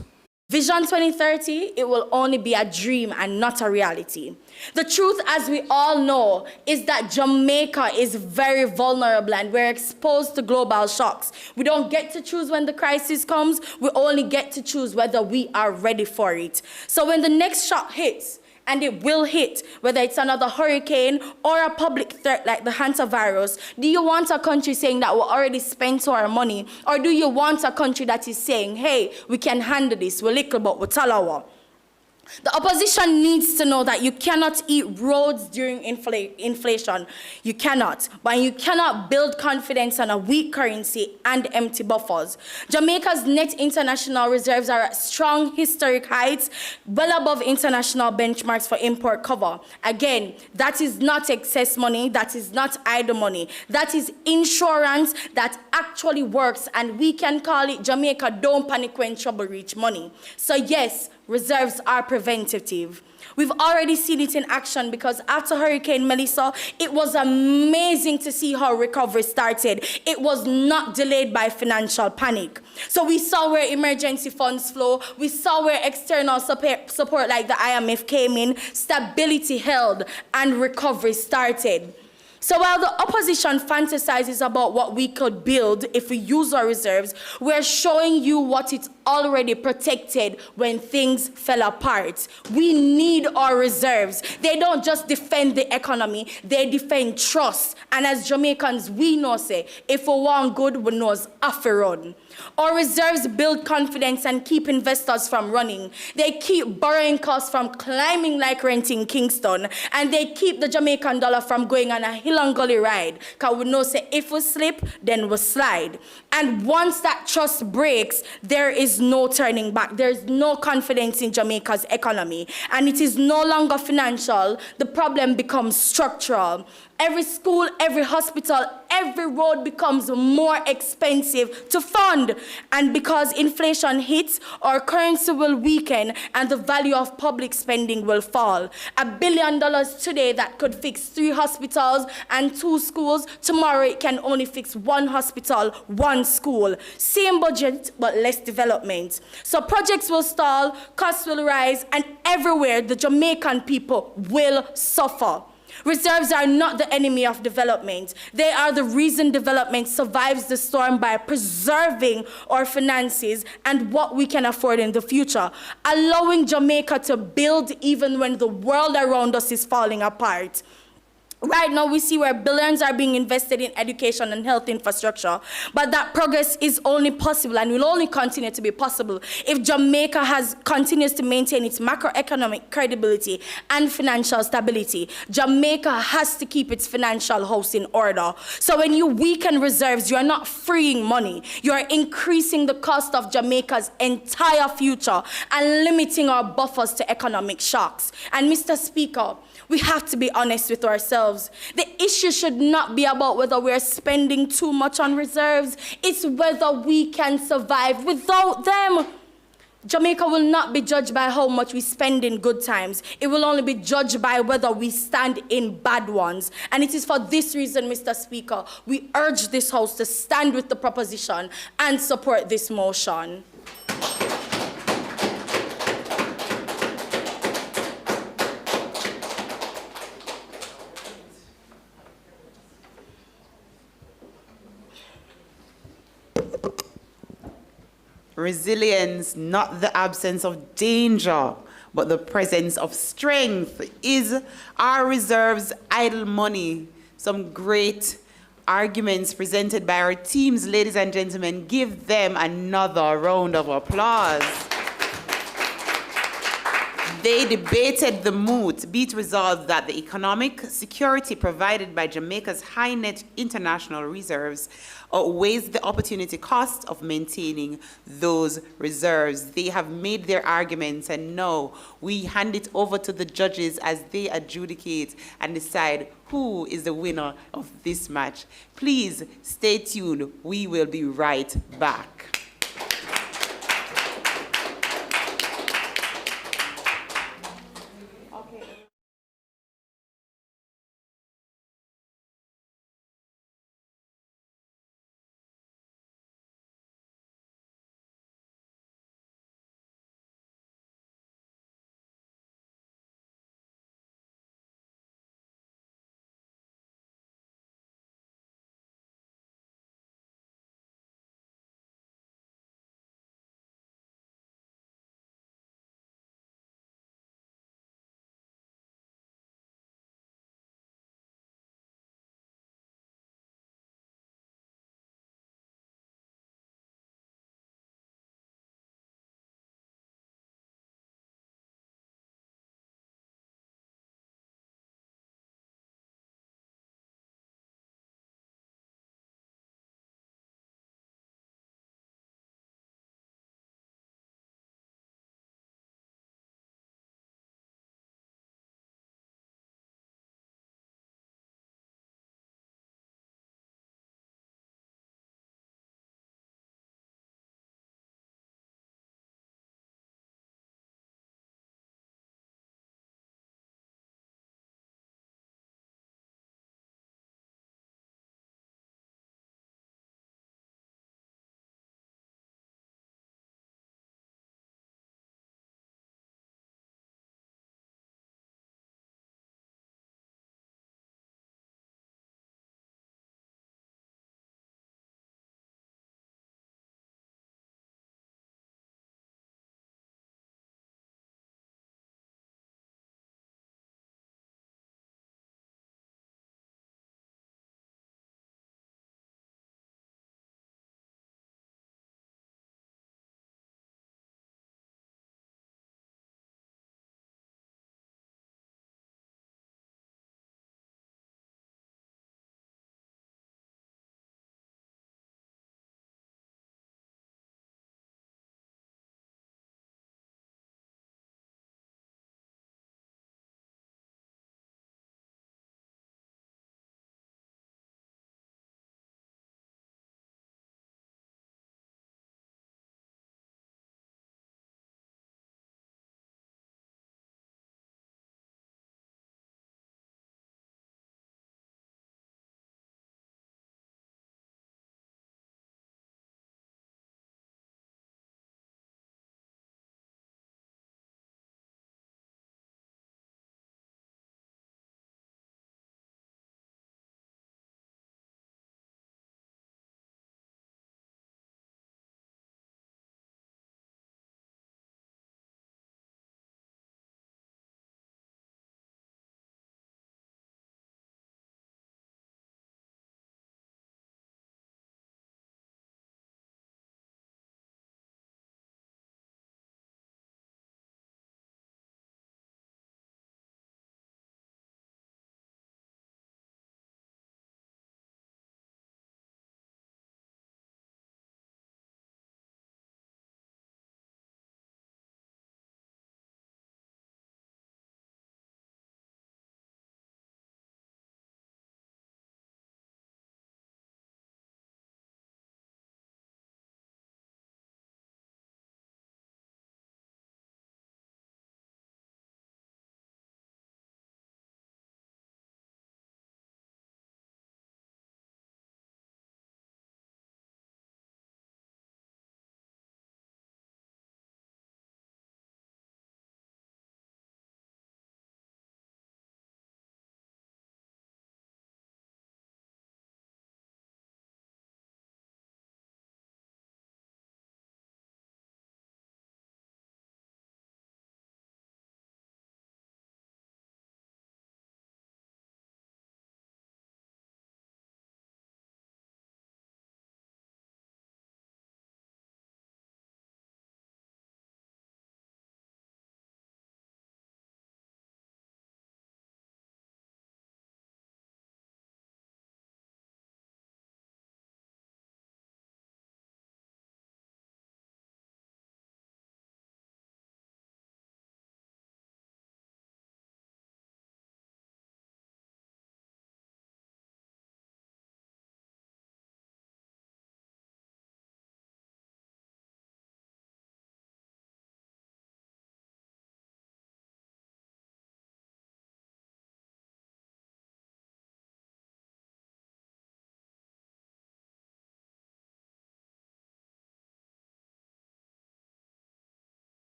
Vision 2030, it will only be a dream and not a reality. The truth, as we all know, is that Jamaica is very vulnerable and we're exposed to global shocks. We don't get to choose when the crisis comes. We only get to choose whether we are ready for it. So when the next shock hits, and it will hit, whether it's another hurricane or a public threat like the hantavirus, do you want a country saying that we already spent our money? Or do you want a country that is saying, hey, we can handle this, we're little but we're talawa? The opposition needs to know that you cannot eat roads during inflation. You cannot. But you cannot build confidence on a weak currency and empty buffers. Jamaica's net international reserves are at strong historic heights, well above international benchmarks for import cover. Again, that is not excess money. That is not idle money. That is insurance that actually works. And we can call it Jamaica Don't Panic When Trouble Reach money. So yes, reserves are preventative. We've already seen it in action because after Hurricane Melissa, it was amazing to see how recovery started. It was not delayed by financial panic. So we saw where emergency funds flow. We saw where external support like the IMF came in, stability held, and recovery started. So while the opposition fantasizes about what we could build if we use our reserves, we're showing you what it's already protected when things fell apart. We need our reserves. They don't just defend the economy, they defend trust. And as Jamaicans, we know, say, if we want good, we know after run. Our reserves build confidence and keep investors from running. They keep borrowing costs from climbing like rent in Kingston. And they keep the Jamaican dollar from going on a hill and gully ride. Because we know, say, if we slip, then we slide. And once that trust breaks, there is no turning back. There's no confidence in Jamaica's economy. And it is no longer financial. The problem becomes structural. Every school, every hospital, every road becomes more expensive to fund. And because inflation hits, our currency will weaken and the value of public spending will fall. $1 billion today that could fix 3 hospitals and 2 schools, tomorrow it can only fix 1 hospital, 1 school. Same budget, but less development. So projects will stall, costs will rise, and everywhere the Jamaican people will suffer. Reserves are not the enemy of development. They are the reason development survives the storm by preserving our finances and what we can afford in the future, allowing Jamaica to build even when the world around us is falling apart. Right now, we see where billions are being invested in education and health infrastructure, but that progress is only possible and will only continue to be possible if Jamaica continues to maintain its macroeconomic credibility and financial stability. Jamaica has to keep its financial house in order. So when you weaken reserves, you are not freeing money. You are increasing the cost of Jamaica's entire future and limiting our buffers to economic shocks. And Mr. Speaker, we have to be honest with ourselves. The issue should not be about whether we're spending too much on reserves. It's whether we can survive without them. Jamaica will not be judged by how much we spend in good times. It will only be judged by whether we stand in bad ones. And it is for this reason, Mr. Speaker, we urge this House to stand with the proposition and support this motion. Resilience, not the absence of danger, but the presence of strength. Is our reserves idle money? Some great arguments presented by our teams, ladies and gentlemen. Give them another round of applause. They debated the moot. Be it resolved that the economic security provided by Jamaica's high net international reserves outweighs the opportunity cost of maintaining those reserves. They have made their arguments, and now we hand it over to the judges as they adjudicate and decide who is the winner of this match. Please stay tuned. We will be right back.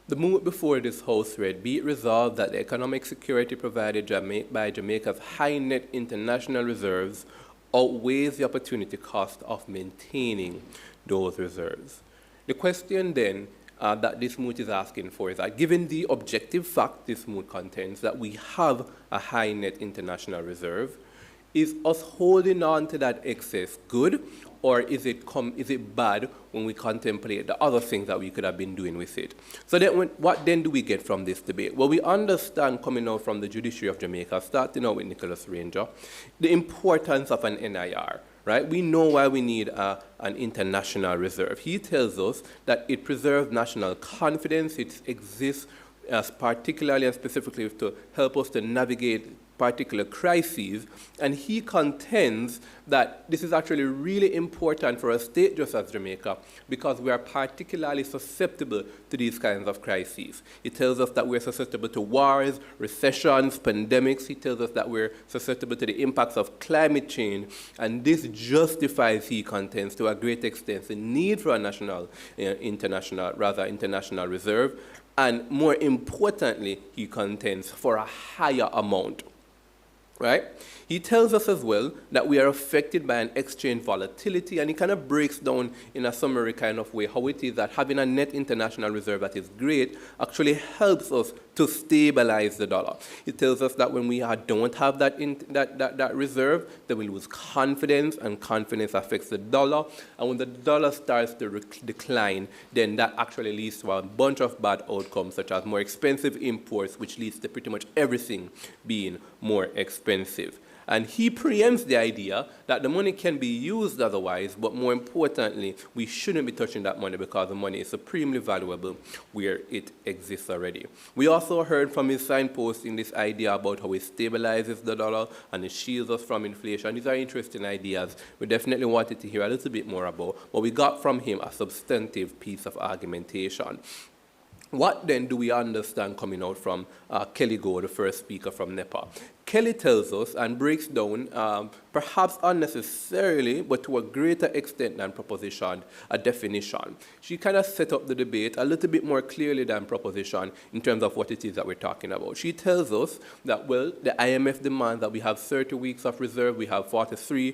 The moot before this House read, be it resolved that the economic security provided by Jamaica's high net international reserves outweighs the opportunity cost of maintaining those reserves. The question then that this moot is asking for is that given the objective fact this moot contends that we have a high net international reserve, is us holding on to that excess good, or is it bad when we contemplate the other things that we could have been doing with it? So then what then do we get from this debate? Well, we understand, coming out from the Judiciary of Jamaica, starting out with Nicholas Ranger, the importance of an NIR. Right? We know why we need an international reserve. He tells us that it preserves national confidence. It exists as particularly and specifically to help us to navigate particular crises, and he contends that this is actually really important for a state just as Jamaica because we are particularly susceptible to these kinds of crises. He tells us that we're susceptible to wars, recessions, pandemics. He tells us that we're susceptible to the impacts of climate change, and this justifies, he contends, to a great extent the need for a international reserve, and more importantly, he contends for a higher amount. Right? He tells us as well that we are affected by an exchange volatility, and he kind of breaks down in a summary kind of way how it is that having a net international reserve that is great actually helps us to stabilize the dollar. He tells us that when we don't have that reserve, then we lose confidence, and confidence affects the dollar, and when the dollar starts to decline, then that actually leads to a bunch of bad outcomes, such as more expensive imports, which leads to pretty much everything being more expensive. And he preempts the idea that the money can be used otherwise, but more importantly, we shouldn't be touching that money because the money is supremely valuable where it exists already. We also heard from his signposting this idea about how it stabilizes the dollar and it shields us from inflation. These are interesting ideas. We definitely wanted to hear a little bit more about, but we got from him a substantive piece of argumentation. What then do we understand coming out from Kelly Go, the first speaker from NEPA? Kelly tells us and breaks down, perhaps unnecessarily, but to a greater extent than proposition, a definition. She kind of set up the debate a little bit more clearly than proposition in terms of what it is that we're talking about. She tells us that, well, the IMF demands that we have 30 weeks of reserve, we have 43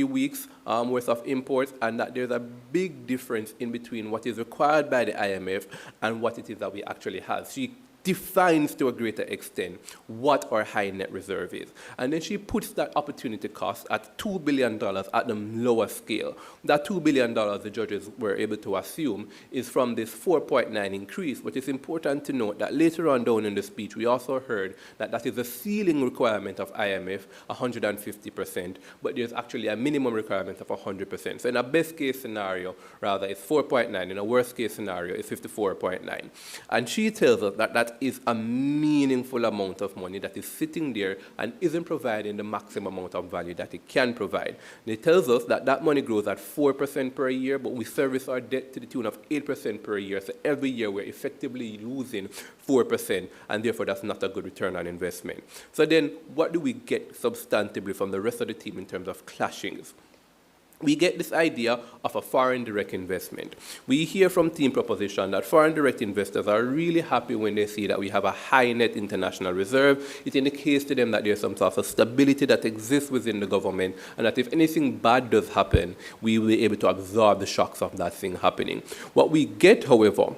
weeks worth of imports, and that there's a big difference in between what is required by the IMF and what it is that we actually have. She defines to a greater extent what our high net reserve is. And then she puts that opportunity cost at $2 billion at the lower scale. That $2 billion the judges were able to assume is from this 4.9 increase, but it's important to note that later on down in the speech, we also heard that that is a ceiling requirement of IMF, 150%, but there's actually a minimum requirement of 100%. So in a best case scenario, rather, it's 4.9. In a worst case scenario, it's 54.9. And she tells us that that is a meaningful amount of money that is sitting there and isn't providing the maximum amount of value that it can provide. And it tells us that that money grows at 4% per year, but we service our debt to the tune of 8% per year. So every year we're effectively losing 4%, and therefore that's not a good return on investment. So then what do we get substantively from the rest of the team in terms of clashings? We get this idea of a foreign direct investment. We hear from team proposition that foreign direct investors are really happy when they see that we have a high net international reserve. It indicates to them that there's some sort of stability that exists within the government, and that if anything bad does happen, we will be able to absorb the shocks of that thing happening. What we get, however,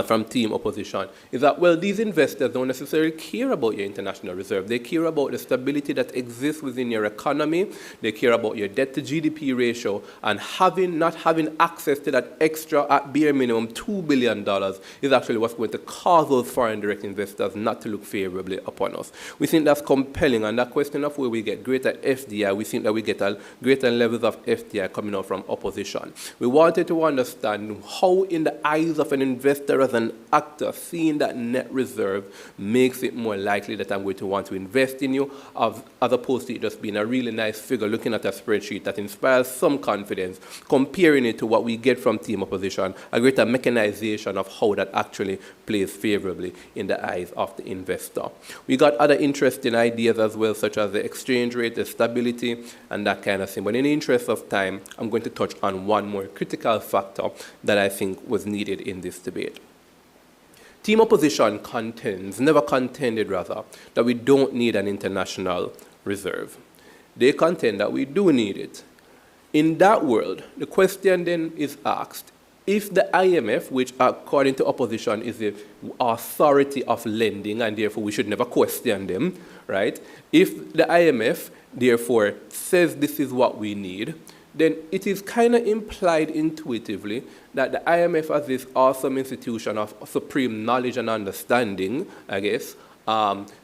from team opposition is that, well, these investors don't necessarily care about your international reserve. They care about the stability that exists within your economy. They care about your debt to GDP ratio, and not having access to that extra at bare minimum $2 billion is actually what's going to cause those foreign direct investors not to look favorably upon us. We think that's compelling, and that question of where we get greater FDI, we think that we get a greater levels of FDI coming out from opposition. We wanted to understand how, in the eyes of an investor as an actor, seeing that net reserve makes it more likely that I'm going to want to invest in you, as opposed to it just being a really nice figure looking at a spreadsheet that inspires some confidence, comparing it to what we get from team opposition, a greater mechanization of how that actually plays favorably in the eyes of the investor. We got other interesting ideas as well, such as the exchange rate, the stability, and that kind of thing. But in the interest of time, I'm going to touch on one more critical factor that I think was needed in this debate. Team opposition never contended rather, that we don't need an international reserve. They contend that we do need it. In that world, the question then is asked, if the IMF, which according to opposition is the authority of lending and therefore we should never question them, right? If the IMF therefore says this is what we need, then it is kind of implied intuitively that the IMF as this awesome institution of supreme knowledge and understanding, I guess,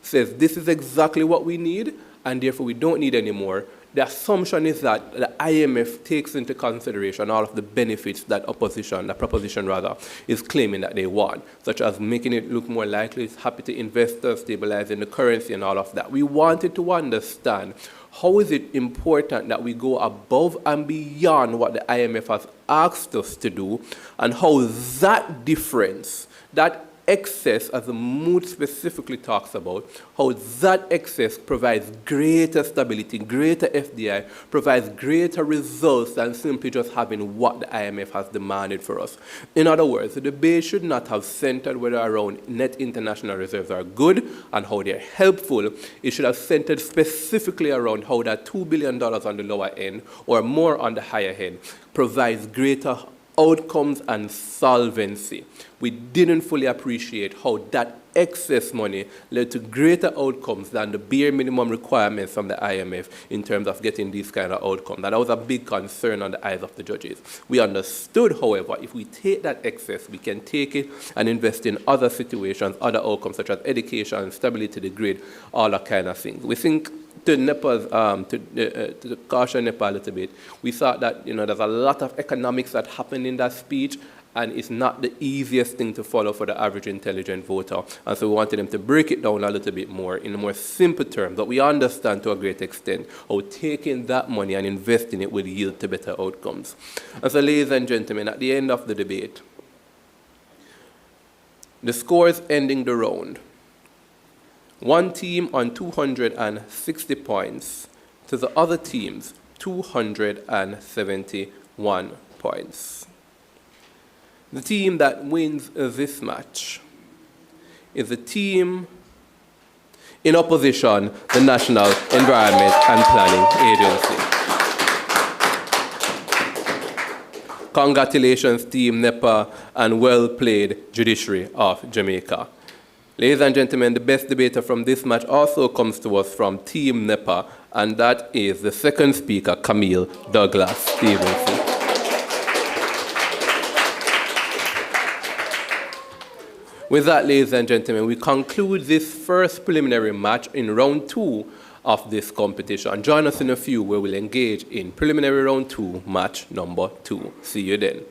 says this is exactly what we need and therefore we don't need any more. The assumption is that the IMF takes into consideration all of the benefits that the proposition rather, is claiming that they want, such as making it look more likely, it's happy to investors, stabilizing the currency and all of that. We wanted to understand how is it important that we go above and beyond what the IMF has asked us to do, and how that difference, that excess, as the mood specifically talks about, how that excess provides greater stability, greater FDI, provides greater results than simply just having what the IMF has demanded for us. In other words, the debate should not have centered whether around net international reserves are good and how they're helpful. It should have centered specifically around how that $2 billion on the lower end or more on the higher end provides greater outcomes and solvency. We didn't fully appreciate how that excess money led to greater outcomes than the bare minimum requirements from the IMF in terms of getting these kind of outcomes. That was a big concern on the eyes of the judges. We understood, however, if we take that excess, we can take it and invest in other situations, other outcomes such as education, stability of the grid, all that kind of things. We think to Nepal's, to caution Nepal a little bit, we thought that there's a lot of economics that happened in that speech, and it's not the easiest thing to follow for the average intelligent voter. And so we wanted them to break it down a little bit more in a more simple terms, that we understand to a great extent how taking that money and investing it will yield to better outcomes. And so, ladies and gentlemen, at the end of the debate, the scores ending the round. One team on 260 points to the other team's 271 points. The team that wins this match is the team in opposition, the National Environment and Planning Agency. Congratulations, Team NEPA, and well played, Judiciary of Jamaica. Ladies and gentlemen, the best debater from this match also comes to us from Team NEPA, and that is the second speaker, Camille Douglas Stevenson. With that, ladies and gentlemen, we conclude this first preliminary match in round 2 of this competition. Join us in a few where we'll engage in preliminary round 2, match number 2. See you then.